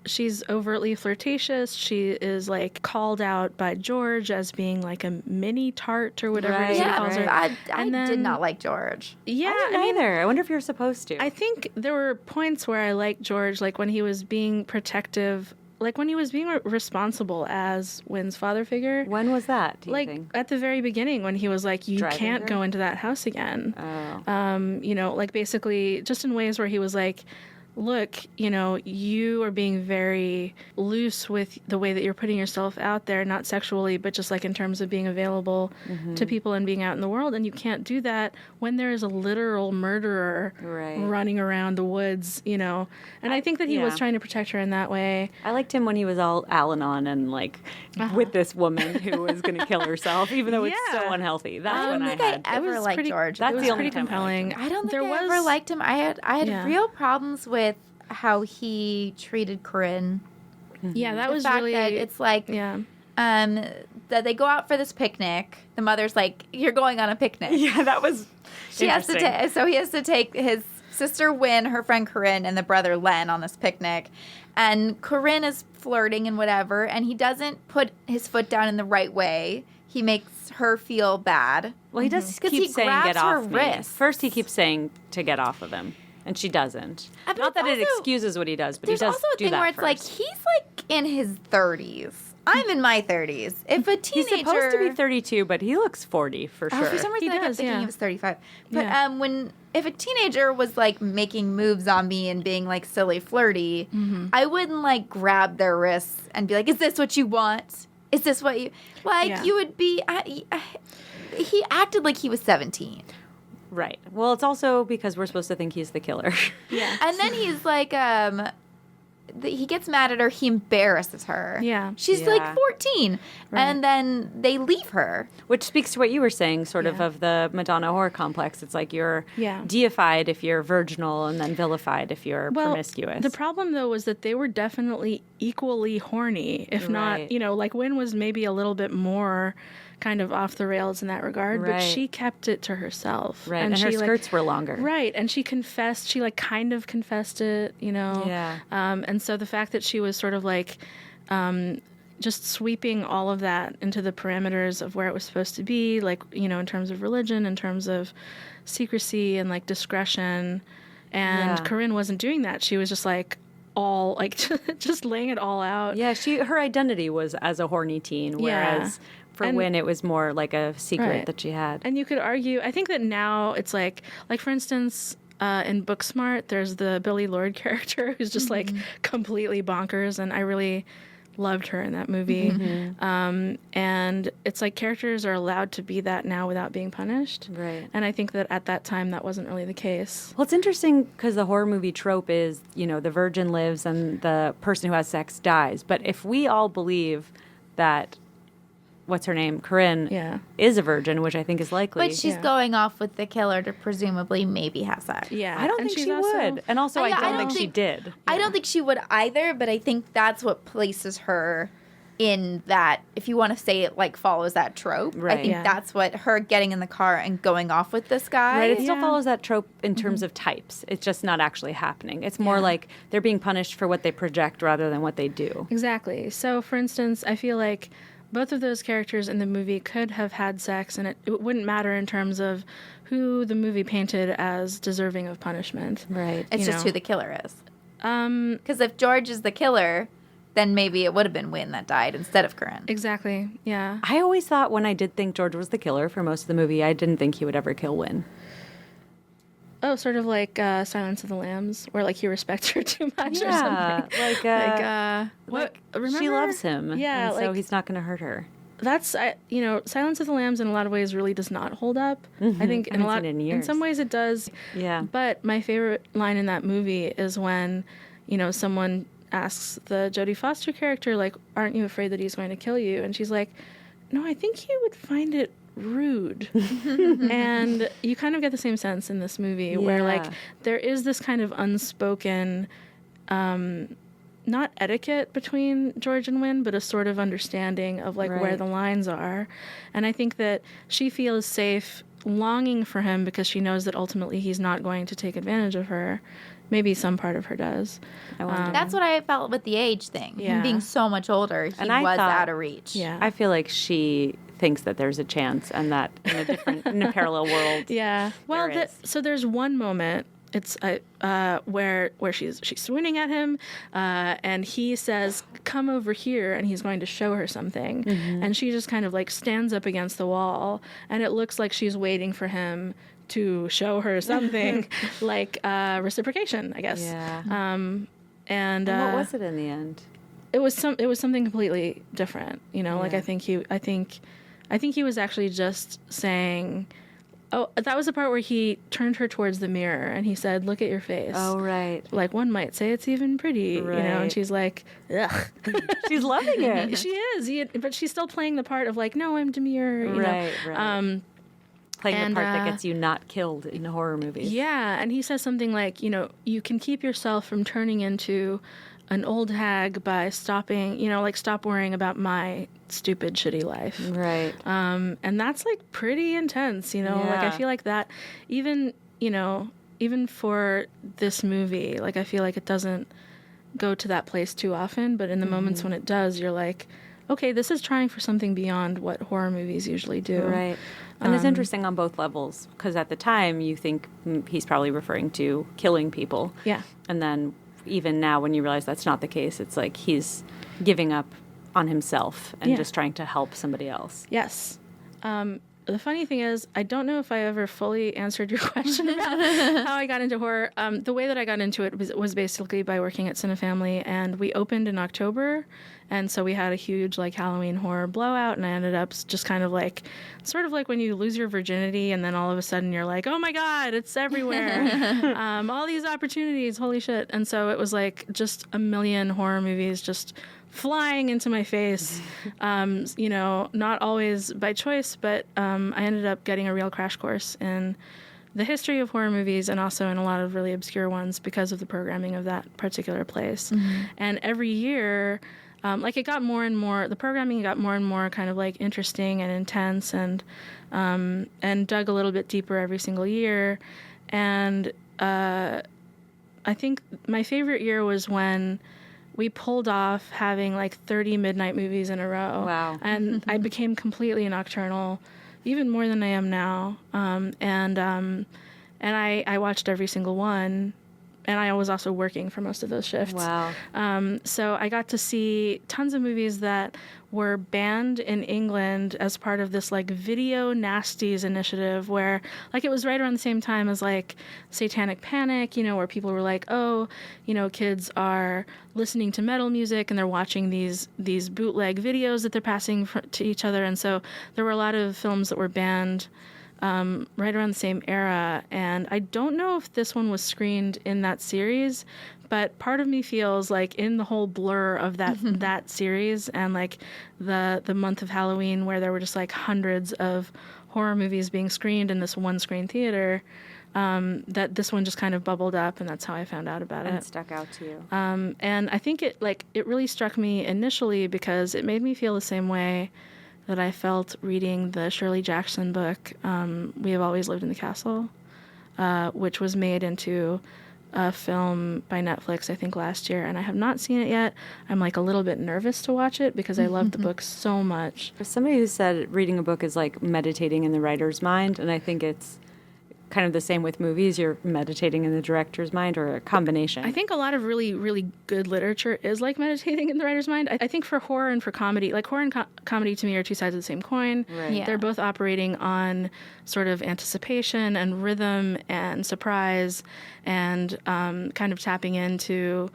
she's overtly flirtatious. She is like called out by George as being like a mini tart or whatever Right, he Yeah, calls her. I And did then- not like George. Yeah, I didn't either. I wonder if you're supposed to. I think there were points where I liked George, like when he was being protective, like when he was being responsible as Wynn's father figure. When was that, do you Like think? at the very beginning when he was like, you Driving can't her? go into that house again. Oh. You know, like basically just in ways where he was like, look, you know, you are being very loose with the way that you're putting yourself out there, not sexually, but just like in terms of being available to people and being out in the world. And you can't do that when there is a literal murderer Right. running around the woods, you know. And I think that he was yeah. trying to protect her in that way. I liked him when he was all Al-Anon and like with this woman who was going to kill herself, even though it's so Yeah. unhealthy. That's I when don't I think I had. ever was liked pretty- George. That's it was the only pretty time I liked him. compelling. I don't think there I was, ever liked him. I had Yeah. real problems with how he treated Corinne. Yeah, that The was fact really. that it's like yeah. that they go out for this picnic. The mother's like, "You're going on a picnic." Yeah, that was She has to take. So he has to take his sister Wynn, her friend Corinne, and the brother Len on this picnic. And Corinne is flirting and whatever, and he doesn't put his foot down in the right way. He makes her feel bad. Well, he does 'Cause keep he saying grabs get her off me. wrist. First, he keeps saying to get off of him, and she doesn't. But Not that it also- excuses what he does, but he There's does also a do thing that where it's first. like he's like in his 30s. I'm in my 30s. If a He's teenager, supposed to be 32, but he looks 40 for sure. Oh, for some reason, He I kept does, thinking yeah. he was 35. But Yeah. if a teenager was like making moves on me and being like silly flirty, I wouldn't like grab their wrists and be like, "Is this what you want? Is this what you like?" Yeah. You would be. He acted like he was 17, Right. Well, it's also because we're supposed to think he's the killer. Yeah. and then he's like, he gets mad at her. He embarrasses her. Yeah. she's Yeah. like 14, and then they leave her. Which speaks to what you were saying, sort Yeah. of the Madonna horror complex. It's like you're Yeah. deified if you're virginal and then vilified if you're promiscuous. The problem, though, was that they were definitely equally horny, if Right. not, you know, like Wynn was maybe a little bit more kind of off the rails in that regard, but Right. she kept it to herself. right. And she, her like- skirts were longer. Right, and she confessed, she like kind of confessed it, you know. Yeah. And so the fact that she was sort of like just sweeping all of that into the parameters of where it was supposed to be, like, you know, in terms of religion, in terms of secrecy and like discretion. And Yeah. Corinne wasn't doing that. She was just like all like just laying it all out. Yeah, her identity was as a horny teen, whereas for And- Wynn it was more like a secret Right. that she had. And you could argue, I think that now it's like for instance, in Booksmart, there's the Billie Lourd character who's just like completely bonkers, and I really loved her in that movie. And it's like characters are allowed to be that now without being punished. Right. And I think that at that time that wasn't really the case. Well, it's interesting because the horror movie trope is, you know, the virgin lives and the person who has sex dies. But if we all believe that what's her name, Corinne, Yeah. is a virgin, which I think is likely. But she's going off with the killer to presumably maybe have sex. Yeah. I don't and think she's she also- would. And also, I don't think she did. I don't think she would either, but I think that's what places her in that, if you want to say it like follows that trope. Right. I think Yeah. that's what her getting in the car and going off with this guy. Right, it still Yeah. follows that trope in terms of types. It's just not actually happening. It's more like they're being punished for what they project rather than what they do. Exactly. So, for instance, I feel like both of those characters in the movie could have had sex, and it wouldn't matter in terms of who the movie painted as deserving of punishment. Right. It's you just know. who the killer is. Because if George is the killer, then maybe it would have been Wynn that died instead of Corinne. Exactly. Yeah. I always thought when I did think George was the killer for most of the movie, I didn't think he would ever kill Wynn. Oh, sort of like Silence of the Lambs, where like he respects her too much or something. Like, remember? she loves him. Yeah, and so like- he's not going to hurt her. That's Silence of the Lambs in a lot of ways really does not hold up. I think I haven't seen it in in years. some ways it does. Yeah. But my favorite line in that movie is when, someone asks the Jodie Foster character, like, aren't you afraid that he's going to kill you? And she's like, no, I think he would find it rude. And you kind of get the same sense in this movie where, like, Yeah. there is this kind of unspoken, not etiquette between George and Wynn, but a sort of understanding of, like, where Right. the lines are. And I think that she feels safe longing for him because she knows that ultimately he's not going to take advantage of her. Maybe some part of her does. I wonder. That's what I felt with the age thing. Yeah. Him being so much older, he And I was thought- out of reach. Yeah. I feel like she thinks that there's a chance and that in a parallel world. Yeah. Well, There is. so there's one moment. It's where she's swooning at him, and he says, "Come over here," and he's going to show her something, and she just kind of like stands up against the wall, and it looks like she's waiting for him to show her something, like reciprocation, I guess. Yeah. And And what was it in the end? it was something completely different. Like Yeah. I think he was actually just saying. Oh, that was the part where he turned her towards the mirror and he said, "Look at your face." Oh, right. Like one might say it's even pretty, and Right. she's like, "Ugh." She's loving it. She is, but she's still playing the part of like, "No, I'm demure." You Right, know? right. Playing and, the part that gets you not killed in horror movies. Yeah, and he says something like, you can keep yourself from turning into an old hag by stopping, like stop worrying about my stupid, shitty life. Right. And that's like pretty intense, like I Yeah. feel like that even for this movie, like I feel like it doesn't go to that place too often, but in the moments when it does, you're like, okay, this is trying for something beyond what horror movies usually do. Right. And it's interesting on both levels because at the time you think he's probably referring to killing people. Yeah. And then even now when you realize that's not the case, it's like he's giving up on himself and Yeah. just trying to help somebody else. Yes. The funny thing is, I don't know if I ever fully answered your question about how I got into horror. The way that I got into it was basically by working at Cinefamily, and we opened in October, and so we had a huge like Halloween horror blowout, and I ended up just kind of like, sort of like when you lose your virginity, and then all of a sudden you're like, oh my God, it's everywhere. All these opportunities, holy shit. And so it was like just a million horror movies just flying into my face, not always by choice, but I ended up getting a real crash course in the history of horror movies and also in a lot of really obscure ones because of the programming of that particular place. And every year, it got more and more, the programming got more and more kind of like interesting and intense and dug a little bit deeper every single year. And I think my favorite year was when we pulled off having like 30 midnight movies in a row. Wow. And I became completely nocturnal, even more than I am now. And I watched every single one. And I was also working for most of those shifts. Wow. So I got to see tons of movies that were banned in England as part of this like video nasties initiative where like it was right around the same time as like Satanic Panic, where people were like, oh, kids are listening to metal music and they're watching these bootleg videos that they're passing to each other. And so there were a lot of films that were banned right around the same era. And I don't know if this one was screened in that series, but part of me feels like in the whole blur of that series and like the month of Halloween where there were just like hundreds of horror movies being screened in this one screen theater, that this one just kind of bubbled up, and that's how I found out about And it. stuck out to you. And I think it really struck me initially because it made me feel the same way that I felt reading the Shirley Jackson book, We Have Always Lived in the Castle, which was made into a film by Netflix, I think, last year, and I have not seen it yet. I'm like a little bit nervous to watch it because I loved the book so much. There's somebody who said reading a book is like meditating in the writer's mind, and I think it's kind of the same with movies. You're meditating in the director's mind, or a combination. I think a lot of really, really good literature is like meditating in the writer's mind. I think for horror and for comedy, like horror and comedy to me are two sides of the same coin. Right. Yeah. They're both operating on sort of anticipation and rhythm and surprise and kind of tapping into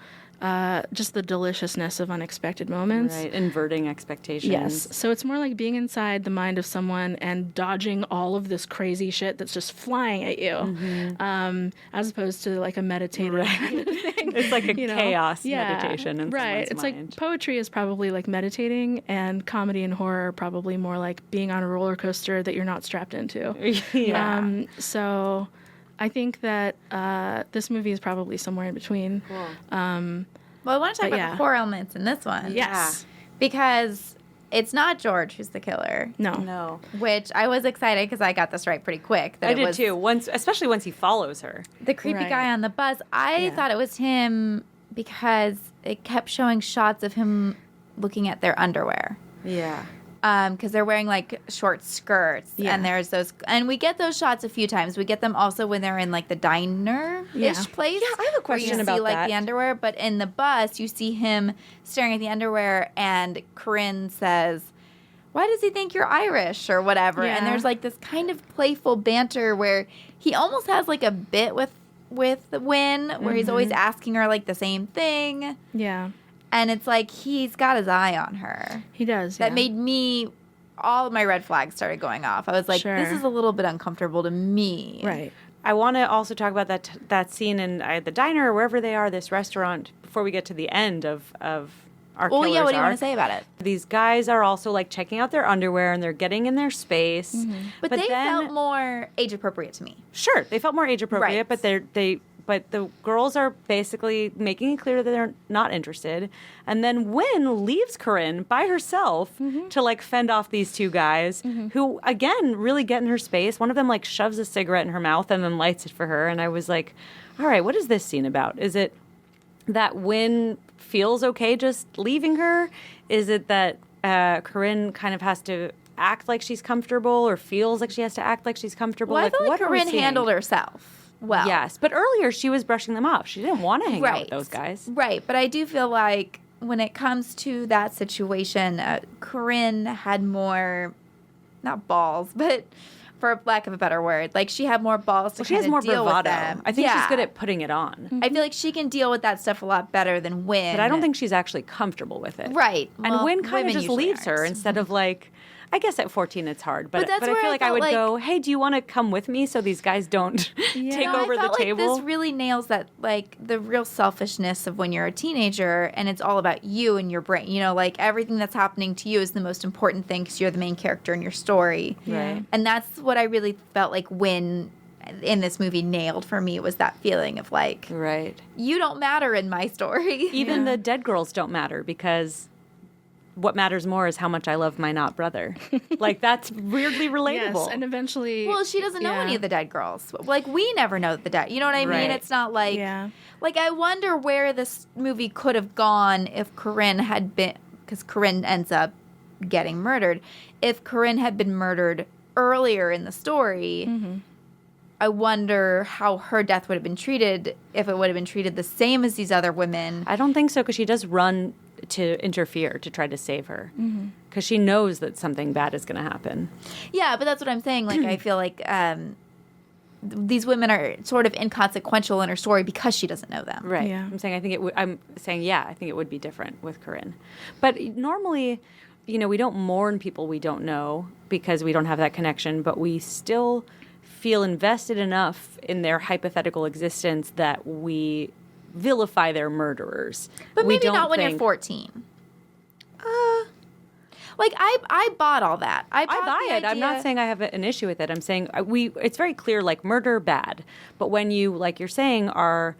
just the deliciousness of unexpected moments. Right, inverting expectations. Yes. So it's more like being inside the mind of someone and dodging all of this crazy shit that's just flying at you, as opposed to like a meditative kind of thing. It's like a chaos Yeah. meditation in right. someone's It's mind. like poetry is probably like meditating, and comedy and horror are probably more like being on a roller coaster that you're not strapped into. Yeah. So I think that this movie is probably somewhere in between. Cool. Well, I want to talk But about yeah. the horror elements in this one. Yes. Because it's not George who's the killer, No. which I was excited because I got this right pretty quick. That I it did was too. Especially once he follows her. The creepy Right. guy on the bus. I Yeah. thought it was him because it kept showing shots of him looking at their underwear. Yeah. Because they're wearing like short skirts, Yeah. and there's those, and we get those shots a few times. We get them also when they're in like the diner-ish Yeah. place. Yeah, I have a question where you about see, like, that. the underwear, but in the bus, you see him staring at the underwear, and Corinne says, "Why does he think you're Irish?" or whatever. Yeah. And there's like this kind of playful banter where he almost has like a bit with Wynn, where he's always asking her like the same thing. Yeah. And it's like he's got his eye on her. He does. That yeah. made me, all of my red flags started going off. I was like, Sure. this is a little bit uncomfortable to me. Right. I want to also talk about that scene in the diner or wherever they are, this restaurant, before we get to the end of our Well, killer's yeah, what do you want arc. to say about it? These guys are also like checking out their underwear and they're getting in their space. But they felt more age appropriate to me. Sure, they felt more age appropriate, Right. but the girls are basically making it clear that they're not interested. And then Wynn leaves Corinne by herself to like fend off these two guys who again really get in her space. One of them like shoves a cigarette in her mouth and then lights it for her. And I was like, all right, what is this scene about? Is it that Wynn feels okay just leaving her? Is it that Corinne kind of has to act like she's comfortable or feels like she has to act like she's comfortable? Well, I felt like what are we Corinne seeing? handled herself well. Yes, but earlier she was brushing them off. She didn't want to hang out with those guys. Right, but I do feel like when it comes to that situation, Corinne had more, not balls, but for lack of a better word, like she had more balls to Well, she has kind more of deal with bravado. them. I think she's Yeah. good at putting it on. I feel like she can deal with that stuff a lot better than Wynn. But I don't think she's actually comfortable with it. Right. And Well, Wynn kind women of just usually leaves her aren't. instead of like, I guess at 14 it's hard. But that's I where feel I like I felt would like- go, hey, do you want to come with me so these guys don't take No, over I felt the table? Like this really nails that, like the real selfishness of when you're a teenager and it's all about you and your brain. You know, like everything that's happening to you is the most important thing because you're the main character in your story. Right. And that's what I really felt like Wynn in this movie nailed for me, was that feeling of like, Right. you don't matter in my story. Even the dead girls don't matter because what matters more is how much I love my not brother. Like, that's weirdly relatable. Yes, and eventually. Well, she doesn't know yeah. any of the dead girls. Like, we never know the dead. You know what I mean? Right. It's not like, Yeah. like, I wonder where this movie could have gone if Corinne had been, because Corinne ends up getting murdered. If Corinne had been murdered earlier in the story, I wonder how her death would have been treated, if it would have been treated the same as these other women. I don't think so, because she does run to interfere to try to save her. Because she knows that something bad is going to happen. Yeah, but that's what I'm saying. Like, I feel like these women are sort of inconsequential in her story because she doesn't know them. Right. Yeah. I'm saying I think it would be different with Corinne. But normally we don't mourn people we don't know because we don't have that connection, but we still feel invested enough in their hypothetical existence that we vilify their murderers. But we maybe don't not when you're think- 14. Like, I bought all that. I buy the it. I'm not idea- saying I have an issue with it. I'm saying it's very clear, like, murder, bad. But when you, like you're saying, are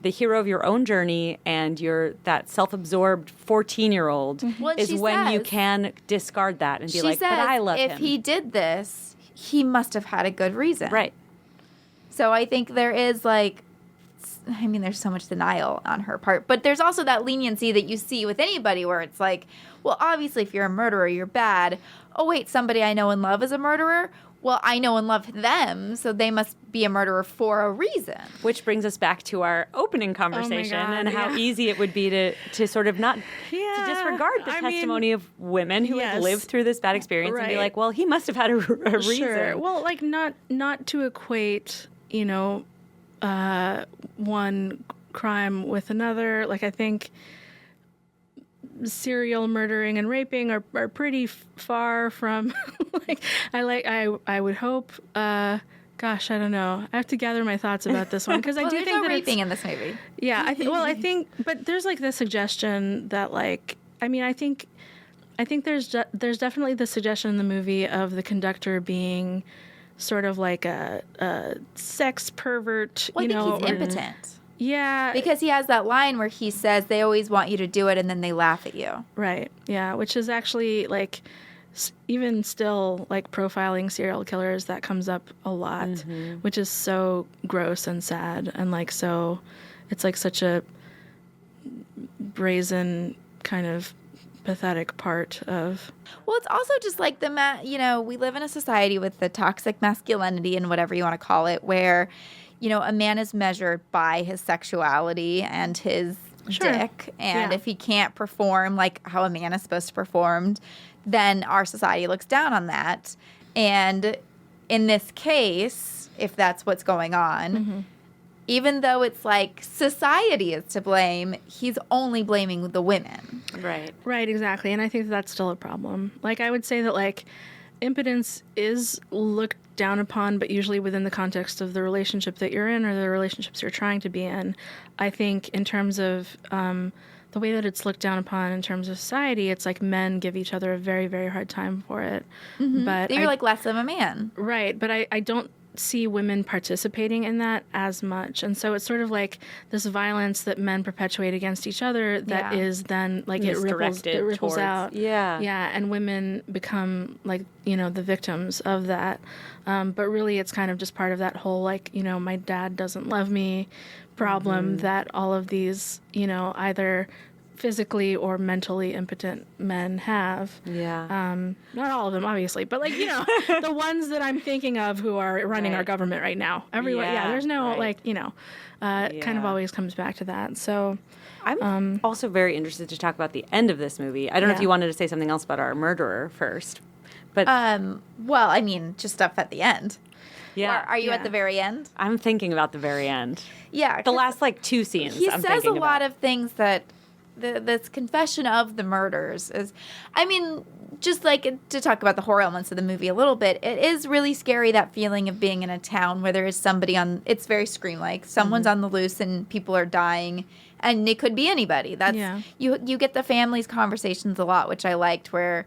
the hero of your own journey and you're that self-absorbed 14-year-old Well, is she when you says- can discard that and be She like, says but I love if him. he did this, he must have had a good reason. Right. So I think there is, like, I mean, there's so much denial on her part, but there's also that leniency that you see with anybody where it's like, well, obviously, if you're a murderer, you're bad. Oh, wait, somebody I know and love is a murderer? Well, I know and love them, so they must be a murderer for a reason. Which brings us back to our opening conversation God, and how yeah. easy it would be to sort of not to disregard the testimony of women who have yes. lived through this bad experience and be Right. like, well, he must have had a reason. Sure. Well, like not to equate, one crime with another. Like, I think serial murdering and raping are pretty far from like I would hope gosh, I don't know. I have to gather my thoughts about this one because I Well, do there's think no that raping in this movie. yeah, I think but there's like the suggestion that like I think there's definitely the suggestion in the movie of the conductor being sort of like a sex pervert, Well, I think he's or- impotent. Yeah. Because he has that line where he says they always want you to do it and then they laugh at you. Right. Yeah, which is actually like even still like profiling serial killers that comes up a lot, which is so gross and sad and like so it's like such a brazen kind of pathetic part of Well, it's also just like we live in a society with the toxic masculinity and whatever you want to call it, where, a man is measured by his sexuality and his dick. And if he can't perform like how a man is supposed to perform, then our society looks down on that. And in this case, if that's what's going on, even though it's like society is to blame, he's only blaming the women. Right. Right, exactly. And I think that's still a problem. Like, I would say that, like, impotence is looked down upon, but usually within the context of the relationship that you're in or the relationships you're trying to be in. I think in terms of the way that it's looked down upon in terms of society, it's like men give each other a very, very hard time for it. But You're like less of a man. Right, but I don't see women participating in that as much. And so it's sort of like this violence that men perpetuate against each other that is then like it ripples towards, out. Yeah. Yeah, and women become like, the victims of that. But really it's kind of just part of that whole like, my dad doesn't love me problem that all of these, either physically or mentally impotent men have. Yeah. Not all of them, obviously, but like, the ones that I'm thinking of who are running our government right now. Everyone, there's no like, kind of always comes back to that. So I'm also very interested to talk about the end of this movie. I don't know if you wanted to say something else about our murderer first, but Well, I mean, just stuff at the end. yeah. Or are you at the very end? I'm thinking about the very end. Yeah. The last like two scenes. He I'm says thinking a lot about. of things that this confession of the murders is, I mean, just like to talk about the horror elements of the movie a little bit, it is really scary, that feeling of being in a town where there is somebody it's very Scream-like. Someone's on the loose and people are dying, and it could be anybody. That's you get the family's conversations a lot, which I liked, where,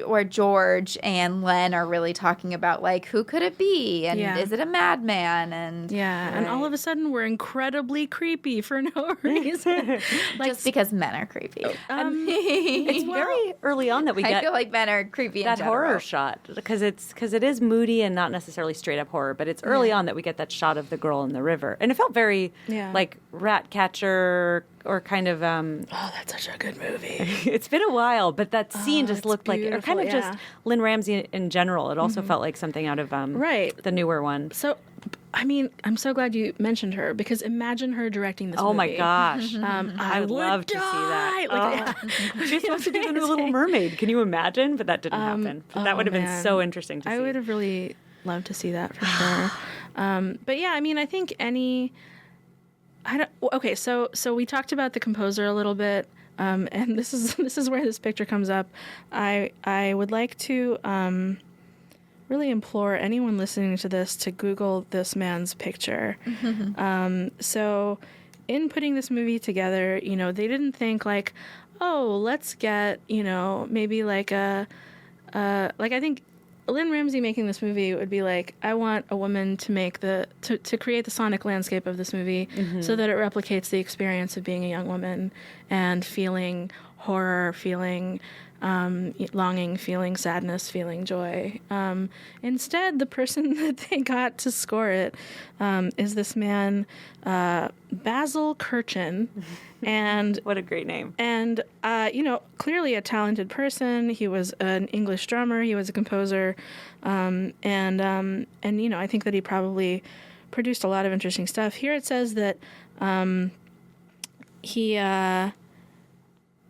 where George and Len are really talking about, like, who could it be? And is it a madman? And and all of a sudden we're incredibly creepy for no reason. Like, just because men are creepy. It's very early on that we I get feel like men are creepy in that general. horror shot because it is moody and not necessarily straight up horror, but it's early on that we get that shot of the girl in the river, and it felt very like Ratcatcher or kind of oh, that's such a good movie. It's been a while, but that scene just looked like, or kind of beautiful, just Lynn Ramsey in general. It also felt like something out of the newer one. So, I mean, I'm so glad you mentioned her, because imagine her directing this movie. Oh my gosh. I would love to see that. Like, She's supposed to do the new Little Mermaid. Can you imagine? But that didn't happen. But that would have been so interesting to see. I would have really loved to see that for sure. But yeah, I mean, I think okay, so we talked about the composer a little bit. And this is where this picture comes up. I would like to really implore anyone listening to this to Google this man's picture. So in putting this movie together, they didn't think like, oh, let's get, maybe like I think Lynn Ramsey making this movie would be like, I want a woman to to create the sonic landscape of this movie so that it replicates the experience of being a young woman and feeling horror, feeling longing, feeling sadness, feeling joy. Instead, the person that they got to score it is this man, Basil Kirchen. And what a great name. And, clearly a talented person. He was an English drummer. He was a composer. I think that he probably produced a lot of interesting stuff. Here it says that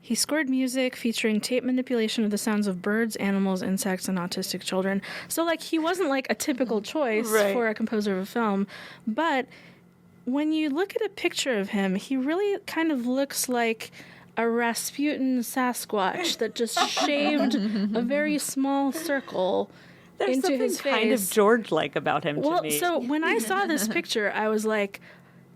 he scored music featuring tape manipulation of the sounds of birds, animals, insects, and autistic children. So, like, he wasn't, like, a typical choice for a composer of a film. But when you look at a picture of him, he really kind of looks like a Rasputin Sasquatch that just shaved a very small circle into his face. There's something kind of George-like about him to me. So when I saw this picture, I was like,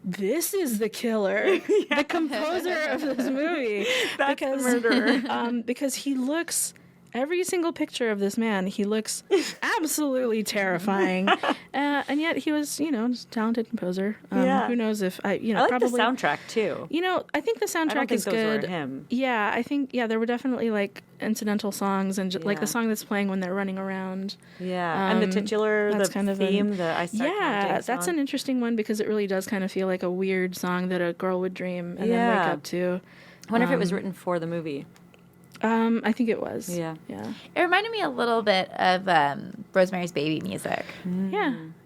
this is the killer, the composer of this movie. That's the murderer. Because he looks, every single picture of this man, he looks absolutely terrifying. And yet he was, just a talented composer. Who knows if I like probably the soundtrack too. I think the soundtrack is good. Those were him. Yeah, I think, there were definitely like incidental songs and like the song that's playing when they're running around. Yeah, and the titular, that's the kind theme, of the I Start Counting that's song. an interesting one because it really does kind of feel like a weird song that a girl would dream and then wake up to. I wonder if it was written for the movie. I think it was. Yeah. It reminded me a little bit of Rosemary's Baby music.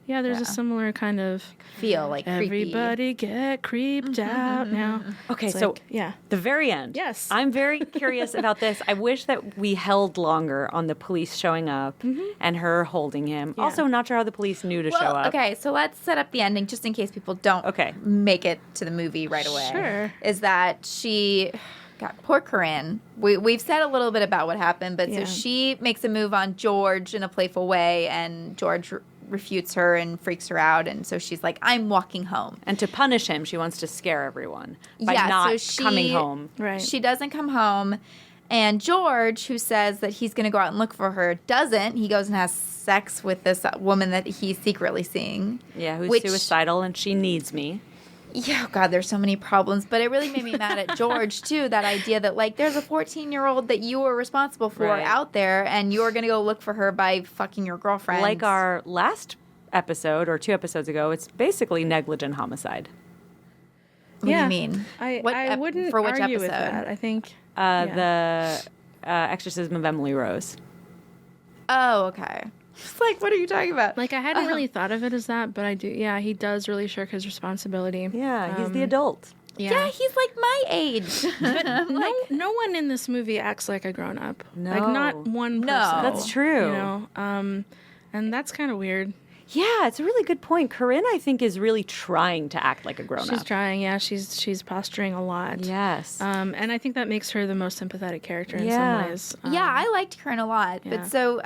Yeah, there's a similar kind of feel, like creepy. Everybody get creeped out now. Okay, It's so like, the very end. Yes. I'm very curious about this. I wish that we held longer on the police showing up and her holding him. Yeah. Also, not sure how the police knew to show up. Okay, so let's set up the ending just in case people don't make it to the movie right away. Sure. Is that she... God, poor Corinne. We've said a little bit about what happened, but so she makes a move on George in a playful way, and George refutes her and freaks her out, and so she's like, I'm walking home. And to punish him, she wants to scare everyone by not coming home. Right. She doesn't come home, and George, who says that he's going to go out and look for her, doesn't. He goes and has sex with this woman that he's secretly seeing. Yeah, who's suicidal, and she needs me. Yeah, God, there's so many problems. But it really made me mad at George, too, that idea that, like, there's a 14-year-old that you were responsible for out there, and you're going to go look for her by fucking your girlfriend. Like our last episode, or 2 episodes ago, it's basically negligent homicide. What do you mean? I wouldn't for which argue episode? with that. I think The Exorcism of Emily Rose. Oh, okay. It's like, what are you talking about? Like, I hadn't really thought of it as that, but I do. Yeah, he does really shirk his responsibility. Yeah, he's the adult. Yeah, he's like my age. But no one in this movie acts like a grown up. No. Like, not one person. That's true. And that's kind of weird. Yeah, it's a really good point. Corinne, I think, is really trying to act like a grown-up. She's trying, yeah. She's posturing a lot. Yes. And I think that makes her the most sympathetic character in some ways. Yeah, I liked Corinne a lot. But so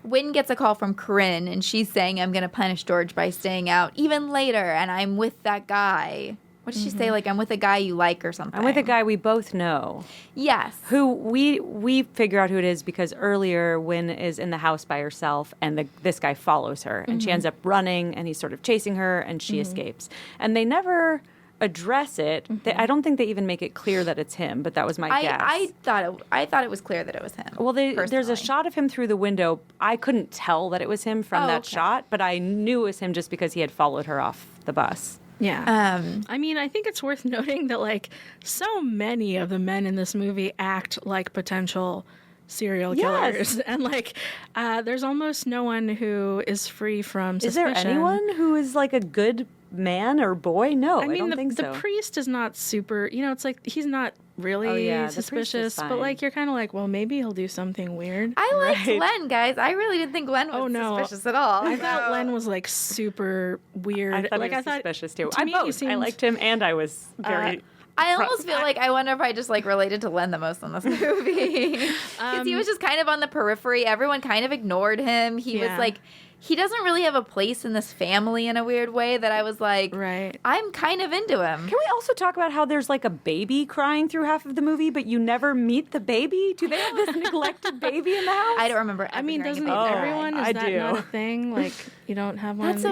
Wynn gets a call from Corinne, and she's saying, I'm going to punish George by staying out even later, and I'm with that guy. What did she say? Like, I'm with a guy you like or something. I'm with a guy we both know. Yes. Who we figure out who it is because earlier Wynn is in the house by herself and this guy follows her. And she ends up running and he's sort of chasing her and she escapes. And they never address it. I don't think they even make it clear that it's him, but that was my guess. I thought it was clear that it was him. Well, there's a shot of him through the window. I couldn't tell that it was him from that shot, but I knew it was him just because he had followed her off the bus. Yeah. I mean, I think it's worth noting that, like, so many of the men in this movie act like potential serial killers. Yes. And, like, there's almost no one who is free from suspicion. Is there anyone who is, like, a good man or boy? No, I don't think so. The priest is not super, it's like, he's not really suspicious, but, like, you're kind of like, well, maybe he'll do something weird. I liked Len, guys. I really didn't think Len was suspicious at all. I thought Len was, like, super weird. I thought he was suspicious, too. I liked him, and I was very... I almost feel like I wonder if I just like related to Len the most on this movie because he was just kind of on the periphery. Everyone kind of ignored him. He was like. He doesn't really have a place in this family in a weird way that I was like, I'm kind of into him. Can we also talk about how there's like a baby crying through half of the movie, but you never meet the baby? Do they have this neglected baby in the house? I don't remember. I mean, doesn't everyone? everyone? Is that not a thing? Like, you don't have one?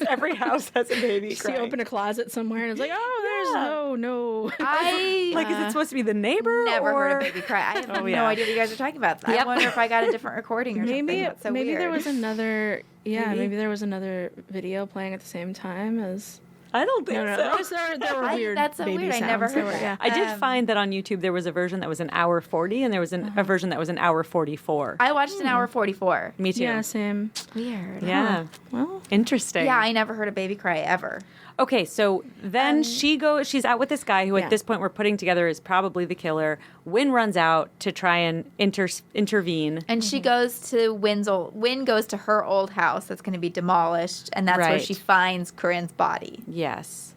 Every house has a baby crying. You open a closet somewhere and it's like, oh, no. Like, is it supposed to be the neighbor? Never heard a baby cry. I have no idea what you guys are talking about. I wonder if I got a different recording or something. That's so maybe weird. there was another. Yeah, maybe there was another video playing at the same time as. I don't think so. There were weird That's so baby weird. sounds. I never heard that. Yeah. I did find that on YouTube there was a version that was an hour 40 and there was a version that was an hour 44. I watched an hour 44. Me too. Yeah, same. Weird. Yeah. Well, interesting. Yeah, I never heard a baby cry ever. Okay, so then she's out with this guy who at this point we're putting together is probably the killer. Wynn runs out to try and intervene. And she goes to Wynn goes to her old house that's going to be demolished, and that's where she finds Corinne's body. Yes.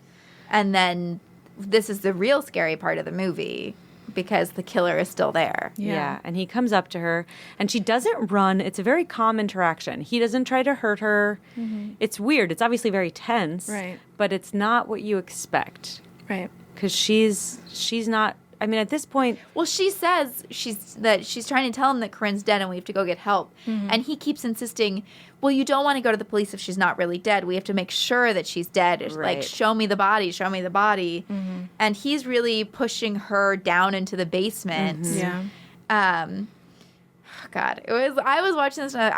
And then this is the real scary part of the movie because the killer is still there. Yeah. And he comes up to her and she doesn't run. It's a very calm interaction. He doesn't try to hurt her. Mm-hmm. It's weird. It's obviously very tense. Right. But it's not what you expect. Right. Because she's not. I mean, at this point... Well, she says she's trying to tell him that Corinne's dead and we have to go get help. Mm-hmm. And he keeps insisting, well, you don't want to go to the police if she's not really dead. We have to make sure that she's dead. Right. Like, show me the body, show me the body. Mm-hmm. And he's really pushing her down into the basement. Mm-hmm. Yeah. God, I was watching this and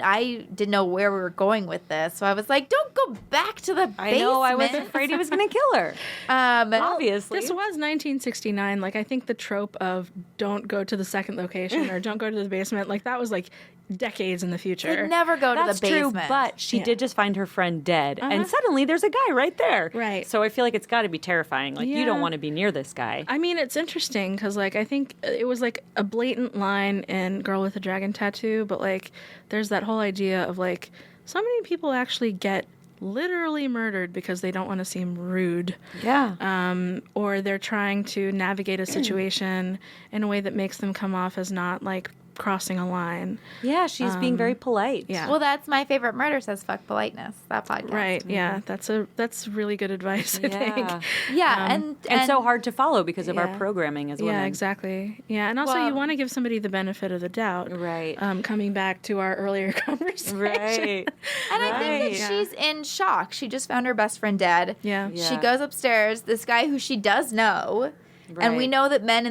I didn't know where we were going with this. So I was like, don't go back to the basement. I know, I was afraid he was going to kill her. Obviously. This was 1969. Like, I think the trope of don't go to the second location or don't go to the basement, like, that was like decades in the future. They'd never go to the basement. That's true, but she did just find her friend dead. And suddenly there's a guy right there. Right. So I feel like it's got to be terrifying. Like, you don't want to be near this guy. I mean, it's interesting because, like, I think it was, like, a blatant line in Girl with a Dragon Tattoo, but, like, there's that whole idea of, like, so many people actually get literally murdered because they don't want to seem rude. Yeah. Or they're trying to navigate a situation in a way that makes them come off as not, like, crossing a line. Yeah, she's being very polite. Yeah. Well, that's My Favorite Murder says fuck politeness, that podcast. Right, yeah. That's really good advice, I think. Yeah, and so hard to follow because of our programming as well. Yeah, exactly. Yeah, and also you want to give somebody the benefit of the doubt. Right. Coming back to our earlier conversation. Right. And I think that she's in shock. She just found her best friend dead. Yeah. She goes upstairs, this guy who she does know, and we know that men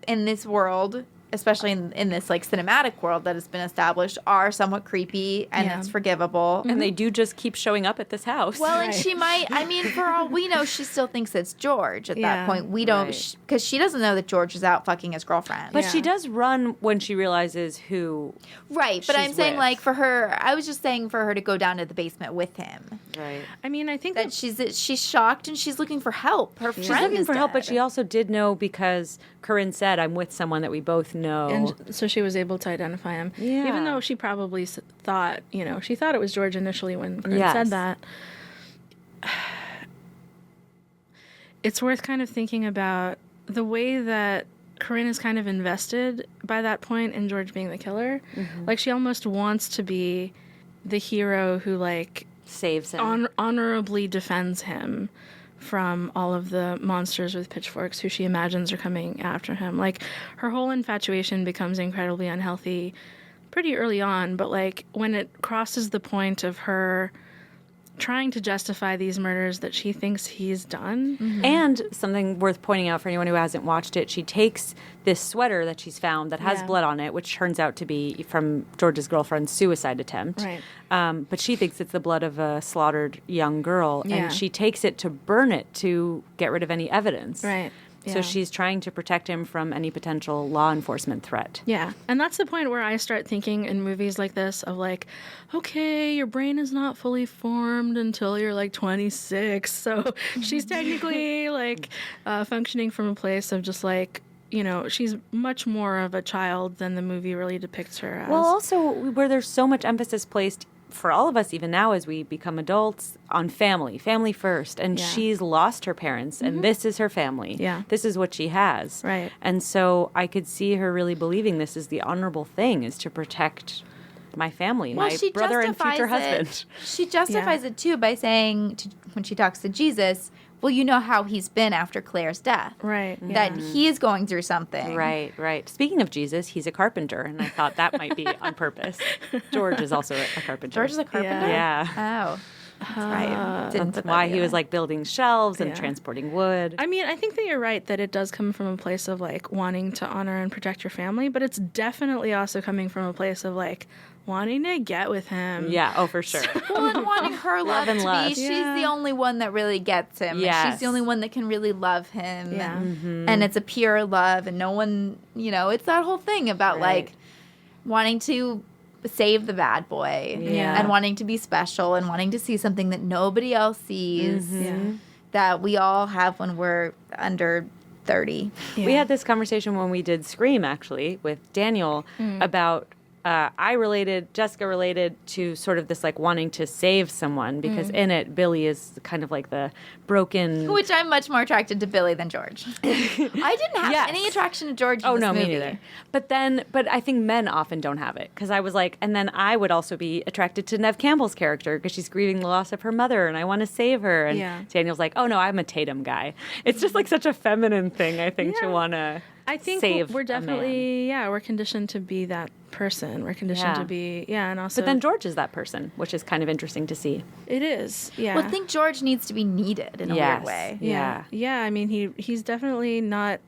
in this world, especially in this like cinematic world that has been established, are somewhat creepy and it's forgivable. And they do just keep showing up at this house. Well, and she might, I mean, for all we know, she still thinks it's George at that point. We don't, because she doesn't know that George is out fucking his girlfriend. But she does run when she realizes who. Right, but I'm saying with. like for her, I was just saying for her to go down to the basement with him. Right. I mean, I think that she's shocked and she's looking for help. Her friend She's looking is for help, dead. but she also did know because Corinne said, I'm with someone that we both know. And so she was able to identify him. Yeah. Even though she probably thought, she thought it was George initially when Corinne said that. It's worth kind of thinking about the way that Corinne is kind of invested by that point in George being the killer. Mm-hmm. Like, she almost wants to be the hero who, like, saves him. Honorably defends him from all of the monsters with pitchforks who she imagines are coming after him. Like, her whole infatuation becomes incredibly unhealthy pretty early on, but, like, when it crosses the point of her trying to justify these murders that she thinks he's done. Mm-hmm. And something worth pointing out for anyone who hasn't watched it, she takes this sweater that she's found that has blood on it, which turns out to be from George's girlfriend's suicide attempt. Right. But she thinks it's the blood of a slaughtered young girl, and she takes it to burn it to get rid of any evidence. Right. So she's trying to protect him from any potential law enforcement threat. Yeah. And that's the point where I start thinking in movies like this of like, okay, your brain is not fully formed until you're like 26. So she's technically like functioning from a place of just like, she's much more of a child than the movie really depicts her as. Well, also where there's so much emphasis placed for all of us, even now as we become adults, on family first. And she's lost her parents, and this is her family. Yeah. This is what she has. Right. And so I could see her really believing this is the honorable thing, is to protect my family, my brother and future husband. She justifies it, too, by saying, when she talks to Jesus, well, you know how he's been after Claire's death. Right. That he's going through something. Right. Speaking of Jesus, he's a carpenter, and I thought that might be on purpose. George is also a carpenter. George is a carpenter? Yeah. Oh. That's right. Didn't That's put why that he was together. like building shelves and transporting wood. I mean, I think that you're right that it does come from a place of like wanting to honor and protect your family, but it's definitely also coming from a place of like wanting to get with him. Yeah, oh, for sure. Well, and wanting her love and to lust. be, she's the only one that really gets him. Yes. And she's the only one that can really love him. Yeah. And it's a pure love, and no one, it's that whole thing about like wanting to save the bad boy and wanting to be special and wanting to see something that nobody else sees that we all have when we're under 30. Yeah. We had this conversation when we did Scream, actually, with Daniel about Jessica related to sort of this like wanting to save someone, because in it, Billy is kind of like the broken. Which I'm much more attracted to Billy than George. I didn't have any attraction to George in this movie. Me neither. But I think men often don't have it, because I was like, and then I would also be attracted to Neve Campbell's character because she's grieving the loss of her mother and I want to save her. And Daniel's like, oh no, I'm a Tatum guy. It's just like such a feminine thing, I think, to want to. I think save we're a definitely, we're conditioned to be that person. We're conditioned to be, and also. But then George is that person, which is kind of interesting to see. It is, yeah. Well, I think George needs to be needed in a weird way. Yeah. I mean, he's definitely not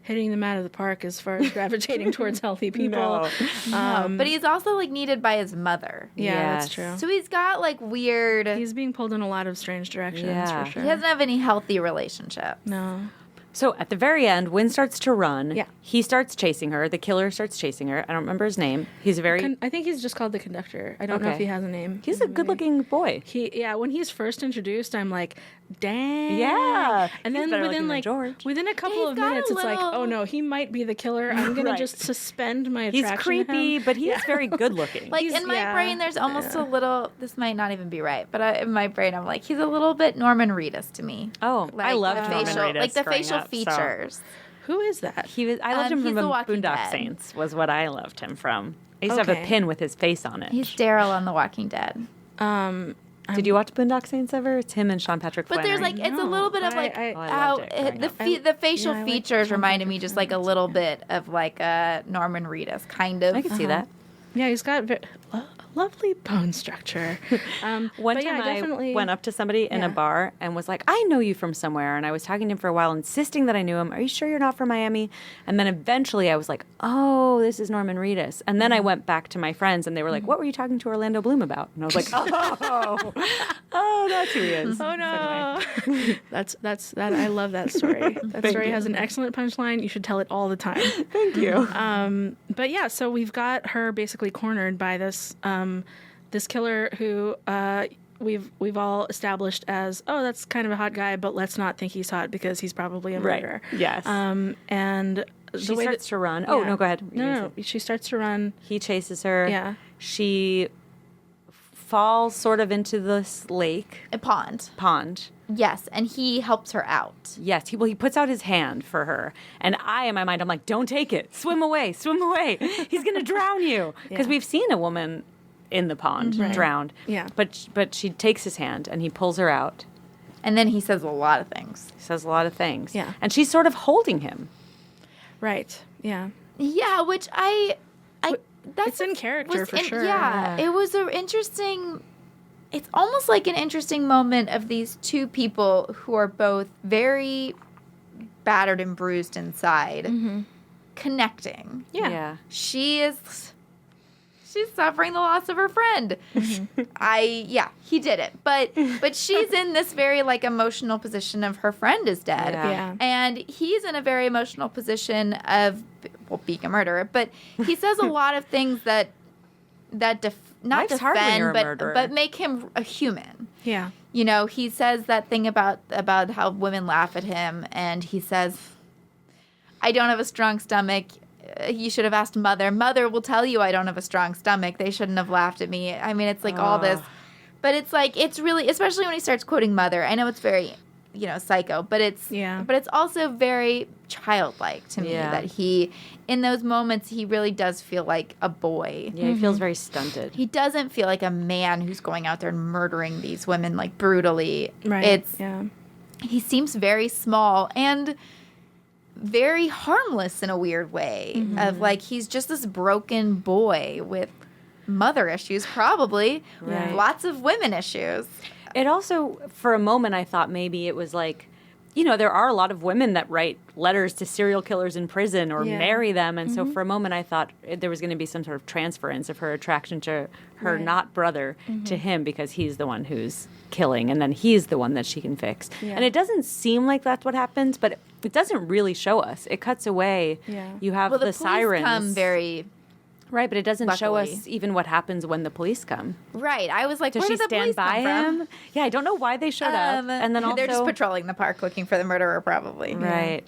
hitting them out of the park as far as gravitating towards healthy people. No, but he's also like needed by his mother. Yeah, that's true. So he's got like weird. He's being pulled in a lot of strange directions, for sure. He doesn't have any healthy relationships. No. So at the very end, Wynn starts to run. Yeah. He starts chasing her. The killer starts chasing her. I don't remember his name. He's a very... I think he's just called the conductor. I don't know if he has a name. He's a good-looking boy. When he's first introduced, I'm like, dang. Yeah. And He's then better looking than George. within a couple of minutes, it's like, oh no, he might be the killer. I'm going to just suspend my attraction He's creepy, to him. but he's very good-looking. Like in my brain, there's almost a little. This might not even be right, but in my brain, I'm like, he's a little bit Norman Reedus to me. Oh, like I loved the Norman facial, Reedus like the growing facial up, so- features. Who is that? I loved him he's from The Walking Boondock Dead. Saints was what I loved him from. I used to have a pin with his face on it. He's Daryl on The Walking Dead. Did you watch Boondock Saints ever? It's him and Sean Patrick But Flannery. there's like it's a little bit of like I how loved it growing up. the facial I features like reminded me just like a little bit of like a Norman Reedus kind of. I could see that. Yeah, he's got lovely bone structure. One but time I definitely went up to somebody in a bar and was like, I know you from somewhere. And I was talking to him for a while, insisting that I knew him. Are you sure you're not from Miami? And then eventually I was like, oh, this is Norman Reedus. And then I went back to my friends and they were like, what were you talking to Orlando Bloom about? And I was like, oh, that's who he is. Oh no, that's that. I love that story. That story has an excellent punchline. You should tell it all the time. Thank you. But yeah, so we've got her basically cornered by this this killer who we've all established as, oh, that's kind of a hot guy, but let's not think he's hot because he's probably a murderer. Right. Yes. And She starts to run. Oh, no, go ahead. No, she starts to run. He chases her. Yeah. She falls sort of into this lake. A pond. Yes, and he helps her out. Yes, he puts out his hand for her. And in my mind, I'm like, don't take it. Swim away. He's going to drown you. Because we've seen a woman in the pond drowned. Yeah. But she takes his hand and he pulls her out. And then he says a lot of things. He says a lot of things. Yeah. And she's sort of holding him. Right. Yeah. Yeah, which that's It's in character for sure. Yeah, it was an interesting. It's almost like an interesting moment of these two people who are both very battered and bruised inside, connecting. Yeah. She's suffering the loss of her friend. He did it. But she's in this very like emotional position of her friend is dead. Yeah. And he's in a very emotional position of being a murderer, but he says a lot of things that not Life's hard when you're a defend murderer. but make him a human. Yeah. You know, he says that thing about how women laugh at him, and he says, I don't have a strong stomach. you should have asked Mother. Mother will tell you I don't have a strong stomach. They shouldn't have laughed at me. I mean, it's like all this. But it's like, it's really, especially when he starts quoting Mother. I know it's very, psycho, but it's also very childlike to me that he, in those moments, he really does feel like a boy. Yeah, he feels very stunted. He doesn't feel like a man who's going out there and murdering these women like brutally. Right. He seems very small and very harmless in a weird way. Of like, he's just this broken boy with mother issues, probably. Right. Lots of women issues. It also, for a moment, I thought maybe it was like, there are a lot of women that write letters to serial killers in prison or marry them. And so for a moment, I thought there was going to be some sort of transference of her attraction to her not brother to him because he's the one who's killing and then he's the one that she can fix. Yeah. And it doesn't seem like that's what happens, but it doesn't really show us. It cuts away. Yeah. You have the sirens. Come very... Right, but it doesn't show us even what happens when the police come. Right. I was like, does she stand by him? Yeah, I don't know why they showed up. And then also they're just patrolling the park looking for the murderer, probably. Right.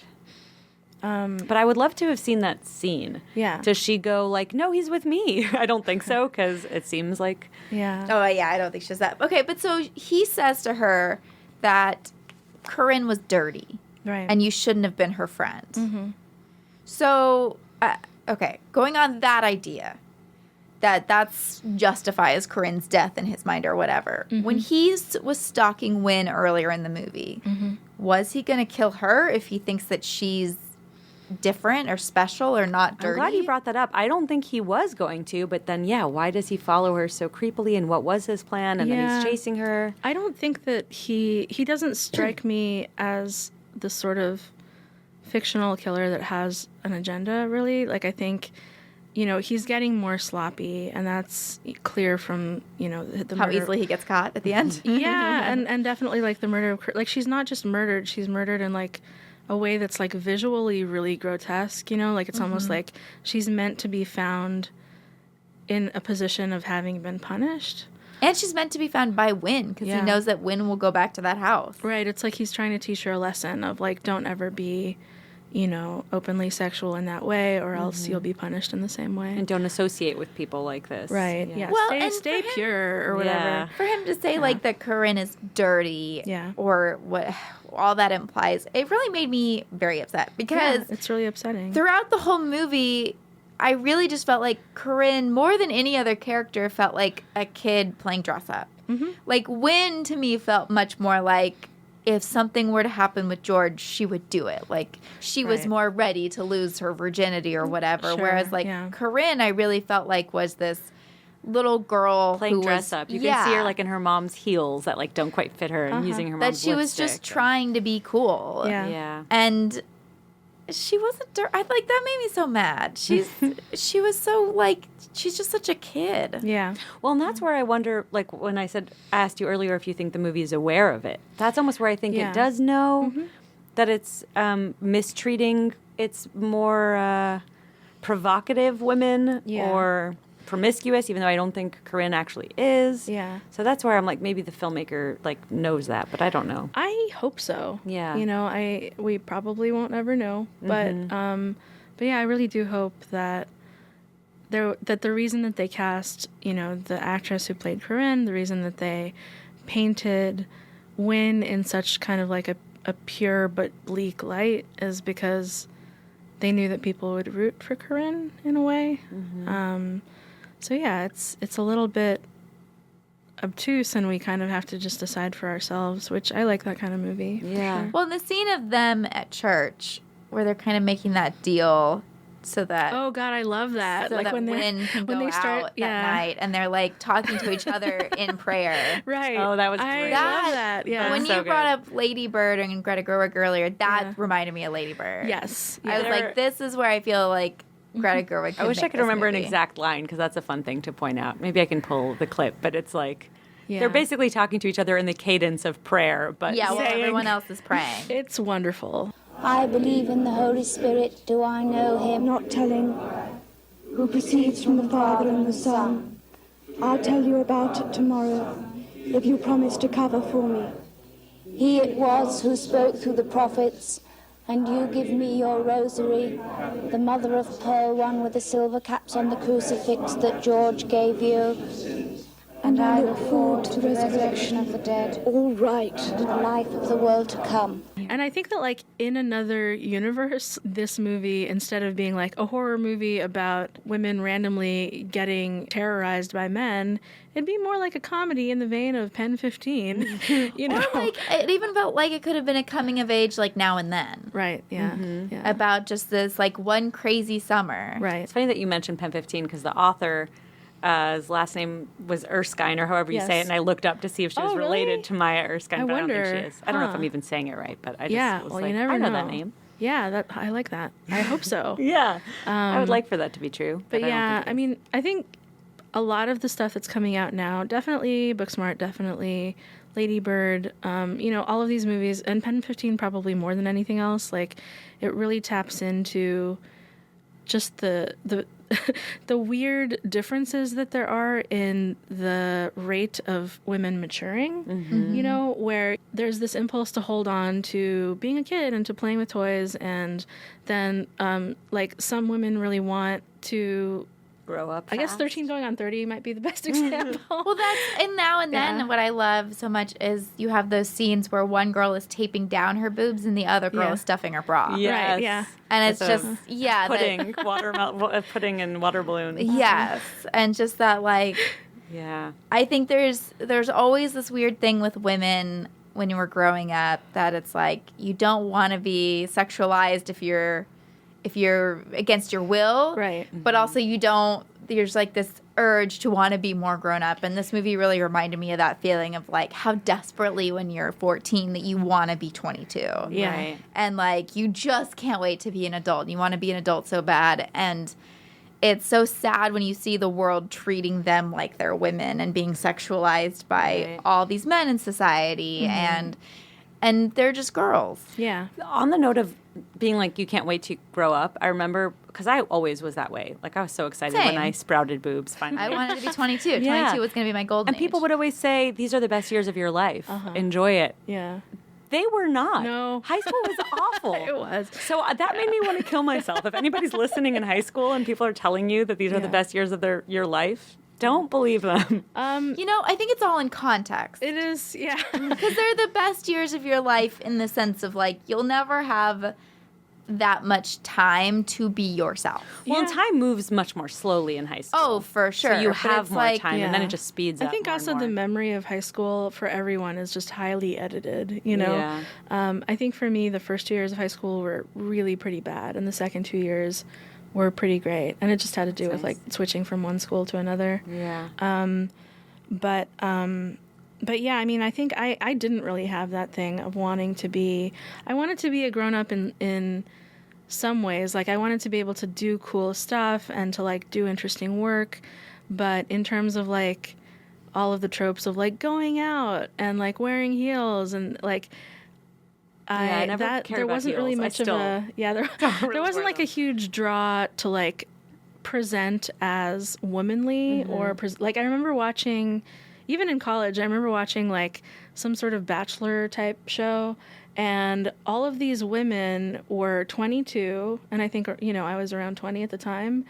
But I would love to have seen that scene. Yeah. Does she go like, no, he's with me? I don't think so, because it seems like... Yeah. Oh, yeah, I don't think she's that. Okay, but so he says to her that Corinne was dirty. Right. And you shouldn't have been her friend. So... okay, going on that idea, that's justifies Corinne's death in his mind or whatever. When he was stalking Wynn earlier in the movie, was he going to kill her if he thinks that she's different or special or not dirty? I'm glad you brought that up. I don't think he was going to, but then, why does he follow her so creepily, and what was his plan, and then he's chasing her? I don't think that he doesn't strike me as the sort of fictional killer that has an agenda, really. Like, I think, he's getting more sloppy, and that's clear from, the how murder. easily he gets caught at the end. Yeah, and definitely, like, the murder of... Like, she's not just murdered, she's murdered in, like, a way that's, like, visually really grotesque, Like, it's almost like she's meant to be found in a position of having been punished. And she's meant to be found by Wynn, because he knows that Wynn will go back to that house. Right, it's like he's trying to teach her a lesson of, like, don't ever be... openly sexual in that way, or else you'll be punished in the same way. And don't associate with people like this. Right. Yeah. Well, stay pure or whatever. Yeah. For him to say like that Corinne is dirty, or what all that implies, it really made me very upset because it's really upsetting. Throughout the whole movie, I really just felt like Corinne, more than any other character, felt like a kid playing dress up. Like Wynn to me felt much more like, if something were to happen with George, she would do it. Like, she was more ready to lose her virginity or whatever. Sure, whereas, like, Corinne, I really felt like was this little girl playing who dress up. You can see her, like, in her mom's heels that, like, don't quite fit her and using her mom's that she was just trying to be cool. Yeah. And she wasn't... that made me so mad. She was so, like... She's just such a kid. Yeah. Well, and that's where I wonder, like, when I asked you earlier if you think the movie is aware of it. That's almost where I think it does know that it's mistreating its more provocative women or promiscuous, even though I don't think Corinne actually is. Yeah. So that's where I'm like, maybe the filmmaker, like, knows that, but I don't know. I hope so. Yeah. We probably won't ever know. But yeah, I really do hope that the reason that they cast, the actress who played Corinne, the reason that they painted Wynn in such kind of like a pure but bleak light is because they knew that people would root for Corinne in a way. So yeah, it's a little bit obtuse, and we kind of have to just decide for ourselves, which I like that kind of movie. Yeah. Sure. Well, in the scene of them at church, where they're kind of making that deal so that... Oh, God, I love that. So like that when Wynn can go out that night, and they're, like, talking to each other in prayer. Right. Oh, that was great. I love that. Yeah. When you brought up Lady Bird and Greta Gerwig earlier, that reminded me of Lady Bird. Yes. I was like, this is where I feel like Greta Gerwig I wish I could remember movie. an exact line, because that's a fun thing to point out. Maybe I can pull the clip, but it's like... They're basically talking to each other in the cadence of prayer, but while everyone else is praying. It's wonderful. I believe in the Holy Spirit. Do I know him? Not telling, who proceeds from the Father and the Son. I'll tell you about it tomorrow, if you promise to cover for me. He it was who spoke through the prophets And you give me your rosary, the mother of pearl one with the silver caps on the crucifix that George gave you. And I look forward to the resurrection of the dead, All right. and the life of the world to come. And I think that, like, in another universe, this movie, instead of being like a horror movie about women randomly getting terrorized by men, it'd be more like a comedy in the vein of Pen 15. You know, Or like it even felt like it could have been a coming of age, like Now and Then, right? Yeah, yeah. about just this like one crazy summer. Right. It's funny that you mentioned Pen 15 because the author, his last name was Erskine, or however you say it, Yes. and I looked up to see if she was Oh, really? related to Maya Erskine, I but I don't think wonder. she is. I don't know if Huh. I'm even saying it right, but I just Yeah, was well, like, you never I know know that name. Yeah, I like that. I hope so. Yeah. I would like for that to be true. But I don't yeah, think it I is. mean, I think a lot of the stuff that's coming out now, definitely Booksmart, definitely Lady Bird, you know, all of these movies, and Pen 15 probably more than anything else, like, it really taps into just the the weird differences that there are in the rate of women maturing, you know, where there's this impulse to hold on to being a kid and to playing with toys, and then like some women really want to, grow up. I guess fast. 13 going on 30 might be the best example. Well, that's and Now and Then. Yeah. What I love so much is you have those scenes where one girl is taping down her boobs and the other girl Yeah. is stuffing her bra. Yes. Right, yeah. And it's That's a just that- pudding, pudding and water balloon. yes, and just that like Yeah. I think there's always this weird thing with women when you were growing up that it's like you don't want to be sexualized if you're against your will, Right. But also you don't. There's like this urge to want to be more grown up, and this movie really reminded me of that feeling of like how desperately when you're 14 that you want to be 22. Yeah. Right. And like you just can't wait to be an adult. You want to be an adult so bad, and it's so sad when you see the world treating them like they're women and being sexualized by Right. all these men in society, and they're just girls. Yeah. On the note of being like, you can't wait to grow up, I remember, because I always was that way. Like, I was so excited Same. when I sprouted boobs finally. I wanted to be 22. Yeah. 22 was going to be my golden And people age. would always say, these are the best years of your life. Enjoy it. Yeah. They were not. No. High school was awful. It was. So that made me want to kill myself. If anybody's listening in high school and people are telling you that these are the Yeah. best years of your life, don't believe them. You know, I think it's all in context. It is, yeah. Because they're the best years of your life in the sense of like you'll never have that much time to be yourself. Well, and Yeah. time moves much more slowly in high school. Oh, for sure. So you But have it's more like- time, and then Yeah. it just speeds up. I think more also and the more. memory of high school for everyone is just highly edited, you know? Yeah. I think for me, the first 2 years of high school were really pretty bad, and the second 2 years were pretty great. And it just had to do with, like, switching from one school to another. Yeah. But yeah, I mean, I think I didn't really have that thing of wanting to be... I wanted to be a grown-up in some ways. Like, I wanted to be able to do cool stuff and to, like, do interesting work. But in terms of, like, all of the tropes of, like, going out and, like, wearing heels and, like... I never cared there about wasn't really heels. I much of still a... Yeah, there really wasn't, wear like, a them. huge draw to, like, present as womanly or... Like, I remember watching... Even in college, I remember watching, like, some sort of Bachelor type show, and all of these women were 22, and I think, you know, I was around 20 at the time,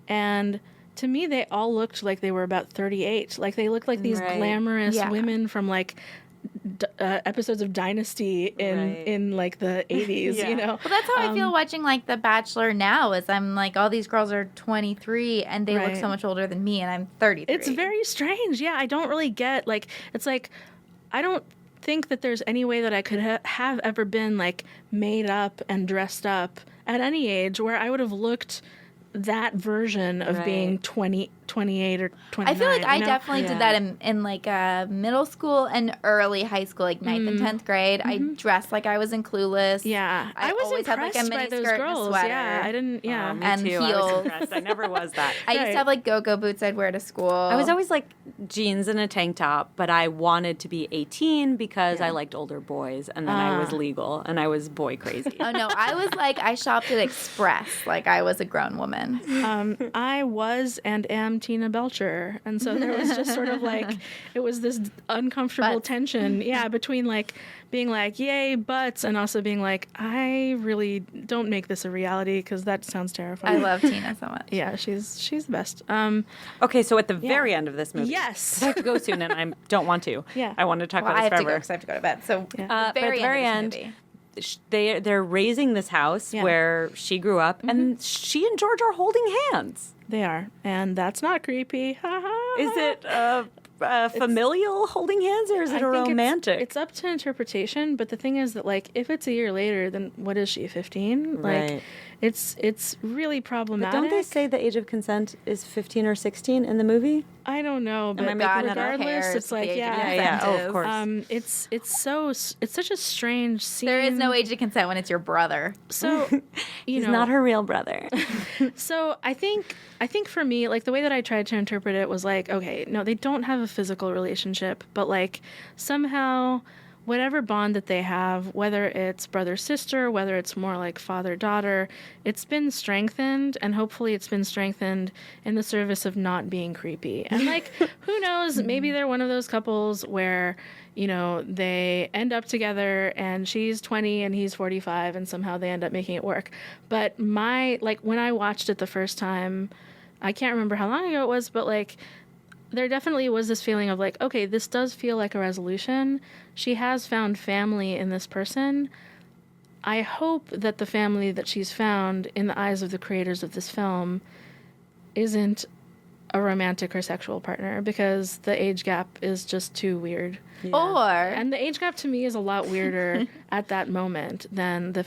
and to me, they all looked like they were about 38. Like, they looked like these Right. glamorous Yeah. women from, like, episodes of Dynasty Right. in like, the 80s, Yeah. you know? Well, that's how I feel watching like The Bachelor now. Is I'm like all these girls are 23 and they look Right. so much older than me, and I'm 33. It's very strange. Yeah, I don't really get, like, it's like, I don't think that there's any way that I could have ever been, like, made up and dressed up at any age where I would have looked that version of being Right. 28 or 29. I feel like I you know? definitely Yeah. did that in like middle school and early high school, like 9th and 10th grade. I dressed like I was in Clueless. Yeah, I was always had like a impressed mini by those skirt and a girls. sweater. Yeah, I didn't. Yeah, Me And too. I was heels. impressed. I never was that. I used Right. to have like go-go boots I'd wear to school. I was always like jeans and a tank top, but I wanted to be 18 because I liked older boys, and then I was legal and I was boy crazy. Oh no, I was like I shopped at Express like I was a grown woman. Shannon? I was and am Tina Belcher. And so there was just sort of like, it was this uncomfortable tension, between like being like, yay, butts, and also being like, I really don't make this a reality because that sounds terrifying. I love Tina so much. Yeah, she's the best. Okay, so at the very end of this movie. Yes. I have to go soon and I don't want to. Yeah. I want to talk Well, about I this have to go forever. because I have to go to bed. So But at the very end, they're raising this house where she grew up, and she and George are holding hands. They are. And that's not creepy. Is it familial holding hands, or is it I a think romantic? It's up to interpretation, but the thing is that, like, if it's a year later, then what is she, 15? Right. Like, it's really problematic. But don't they say the age of consent is 15 or 16 in the movie? I don't know, but I making that up? regardless, it's like, Oh, of course. it's such a strange scene. there is no age of consent when it's your brother. So, He's not her real brother. So I think for me, like, the way that I tried to interpret it was like, okay, no, they don't have a physical relationship, but like somehow whatever bond that they have, whether it's brother-sister, whether it's more like father-daughter, it's been strengthened, and hopefully it's been strengthened in the service of not being creepy. And like, who knows, maybe they're one of those couples where, you know, they end up together and she's 20 and he's 45 and somehow they end up making it work. But when I watched it the first time, I can't remember how long ago it was, but like, there definitely was this feeling of like, okay, this does feel like a resolution. She has found family in this person. I hope that the family that she's found in the eyes of the creators of this film isn't a romantic or sexual partner, because the age gap is just too weird. And the age gap to me is a lot weirder at that moment than the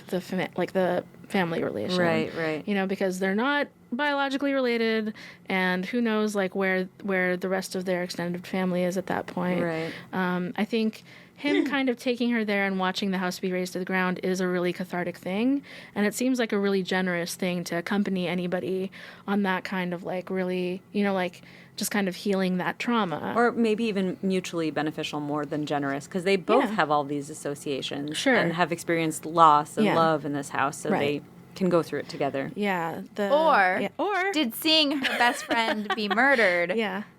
family relation. Right. You know, because they're not biologically related, and who knows like where the rest of their extended family is at that point. Right. I think him kind of taking her there and watching the house be razed to the ground is a really cathartic thing, and it seems like a really generous thing to accompany anybody on that kind of like really, you know, like just kind of healing that trauma. Or maybe even mutually beneficial more than generous, because they both have all these associations and have experienced loss and love in this house, so they can go through it together. Yeah. Or did seeing her best friend be murdered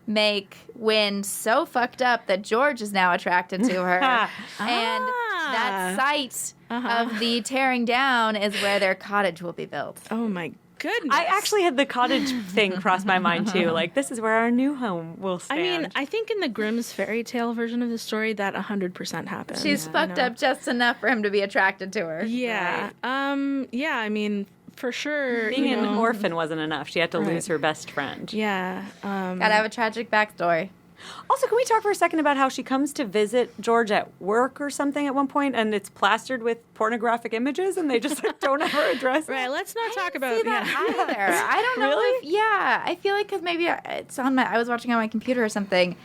make Wynn so fucked up that George is now attracted to her? And that site of the tearing down is where their cottage will be built. Oh my goodness. I actually had the cottage thing cross my mind too. Like, this is where our new home will stand. I mean, I think in the Grimm's fairy tale version of the story, that 100% happens. She's fucked up just enough for him to be attracted to her. Yeah. Right. Yeah, I mean, for sure. Being an orphan wasn't enough. She had to lose her best friend. Yeah. Gotta have a tragic backstory. Also, can we talk for a second about how she comes to visit George at work or something at one point, and it's plastered with pornographic images, and they just like, don't ever address it? Right, let's not talk about See that either. I don't know. Really? I feel like because maybe it's on I was watching on my computer or something.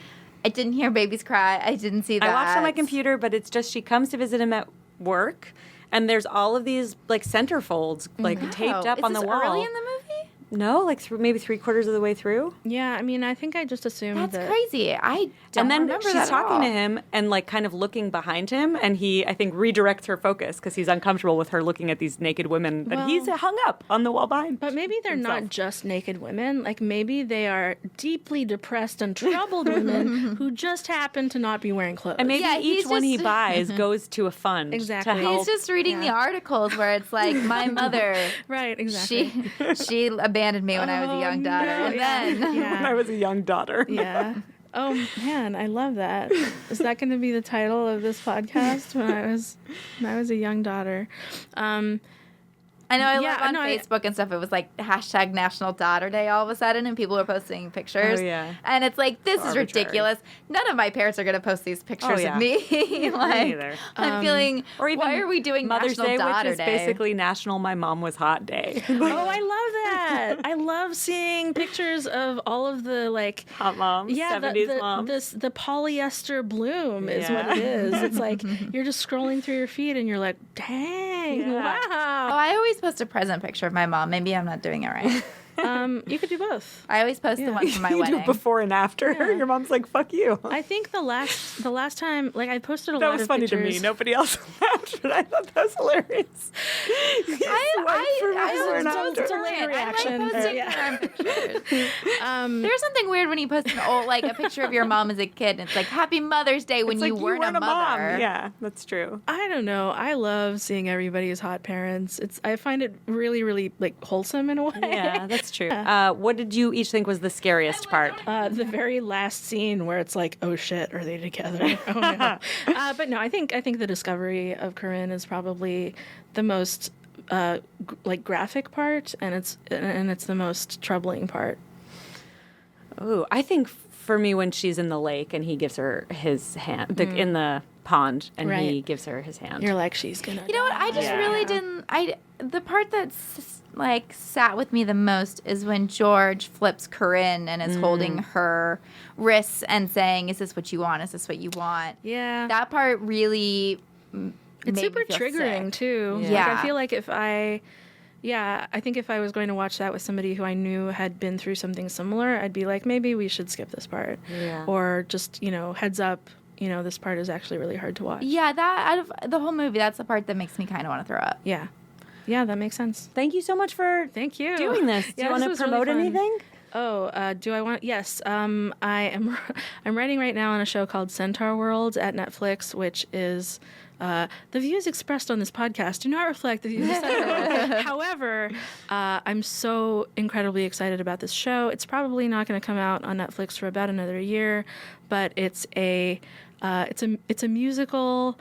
I didn't hear babies cry. I didn't see that. I watched on my computer, but it's just she comes to visit him at work, and there's all of these like centerfolds like taped up on the wall. Early in the movie? No, like maybe 3/4 of the way through. Yeah, I mean, I think I just assumed That's crazy. I don't And then remember she's that at talking all. to him and like kind of looking behind him, and he, I think, redirects her focus because he's uncomfortable with her looking at these naked women that he's hung up on the wall behind. But maybe they're not just naked women. Like, maybe they are deeply depressed and troubled women who just happen to not be wearing clothes. And maybe each he's one he just- buys goes to a fund. Exactly. To help. He's just reading the articles where it's like, my mother, right, exactly. she abandoned me when I was a young daughter. no, And yeah. then When I was a young daughter. Yeah. Oh man, I love that. Is that going to be the title of this podcast? When I was a young daughter. I know I love on Facebook and stuff. It was like hashtag National Daughter Day all of a sudden, and people were posting pictures. Oh, yeah. And it's like, this is Arbitrary. ridiculous. None of my parents are going to post these pictures yeah. of me. Like, neither. I'm feeling, Or even why are we doing Mother's National Day, Daughter which is Day? basically National My Mom Was Hot Day. Oh, I love that. I love seeing pictures of all of the like Hot moms, 70s moms. the polyester bloom is what it is. It's like you're just scrolling through your feed and you're like, dang, wow. Oh, I always post a present picture of my mom. Maybe I'm not doing it right. You could do both. I always post the one from my You wedding. do before and after. Your mom's like, fuck you. I think the last time, like I posted a That lot was of funny pictures. to me. Nobody else laughed, but I thought that was hilarious. It's a later reaction. I like posting current pictures. There's something weird when you post a picture of your mom as a kid, and it's like Happy Mother's Day when you weren't a mother. Mom. Yeah, that's true. I don't know. I love seeing everybody's hot parents. I find it really, really like wholesome in a way. Yeah, that's true. What did you each think was the scariest part? The very last scene where it's like, oh shit, are they together? Oh no. But no, I think the discovery of Corinne is probably the most graphic part, and it's the most troubling part. Oh, I think for me when she's in the lake and he gives her his hand in the pond and he gives her his hand. You're like, she's gonna. You know what? I just really didn't. The part that's sat with me the most is when George flips Corinne and is holding her wrists and saying, "Is this what you want? Is this what you want?" Yeah. That part really. It's made super me feel triggering sick. too. Yeah. Like, I feel like I think if I was going to watch that with somebody who I knew had been through something similar, I'd be like, maybe we should skip this part. Yeah. Or just, heads up, this part is actually really hard to watch. Yeah, that out of the whole movie, that's the part that makes me kind of want to throw up. Yeah. Yeah, that makes sense. Thank you so much for Thank you. doing this. Do you want to promote anything? Oh, do I want? Yes. I'm writing right now on a show called Centaur World at Netflix, which is the views expressed on this podcast do not reflect the views of Centaur World. However, I'm so incredibly excited about this show. It's probably not going to come out on Netflix for about another year, but it's a musical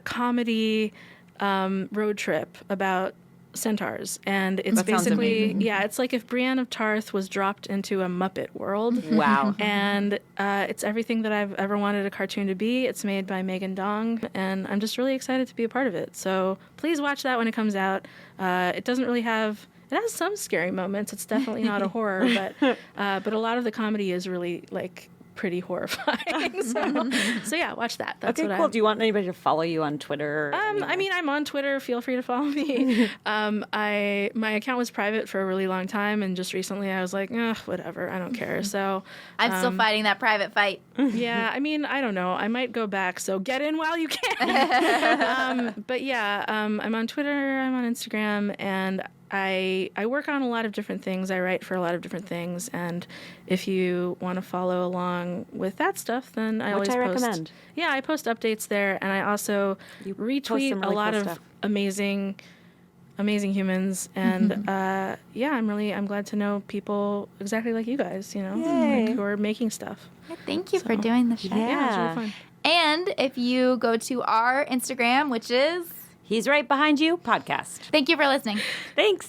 comedy road trip about centaurs, and it's That sounds basically amazing. it's like if Brienne of Tarth was dropped into a Muppet world. Wow. And it's everything that I've ever wanted a cartoon to be. It's made by Megan Dong, and I'm just really excited to be a part of it. So please watch that when it comes out. It doesn't really have. It has some scary moments. It's definitely not a horror, but a lot of the comedy is really pretty horrifying. So yeah, watch that. That's Okay, what cool. Do you want anybody to follow you on Twitter? I mean, I'm on Twitter. Feel free to follow me. My account was private for a really long time, and just recently I was like, whatever, I don't care. So I'm still fighting that private fight. yeah, I mean, I don't know. I might go back. So get in while you can. But yeah, I'm on Twitter. I'm on Instagram, and I work on a lot of different things. I write for a lot of different things, and if you want to follow along with that stuff, then I always post. recommend. Yeah, I post updates there, and I also post retweet some a really lot cool of stuff. amazing humans, and I'm glad to know people exactly like you guys, who are making stuff. Thank you for doing the show. Yeah, it's really fun. And if you go to our Instagram, which is... He's Right Behind You podcast. Thank you for listening. Thanks.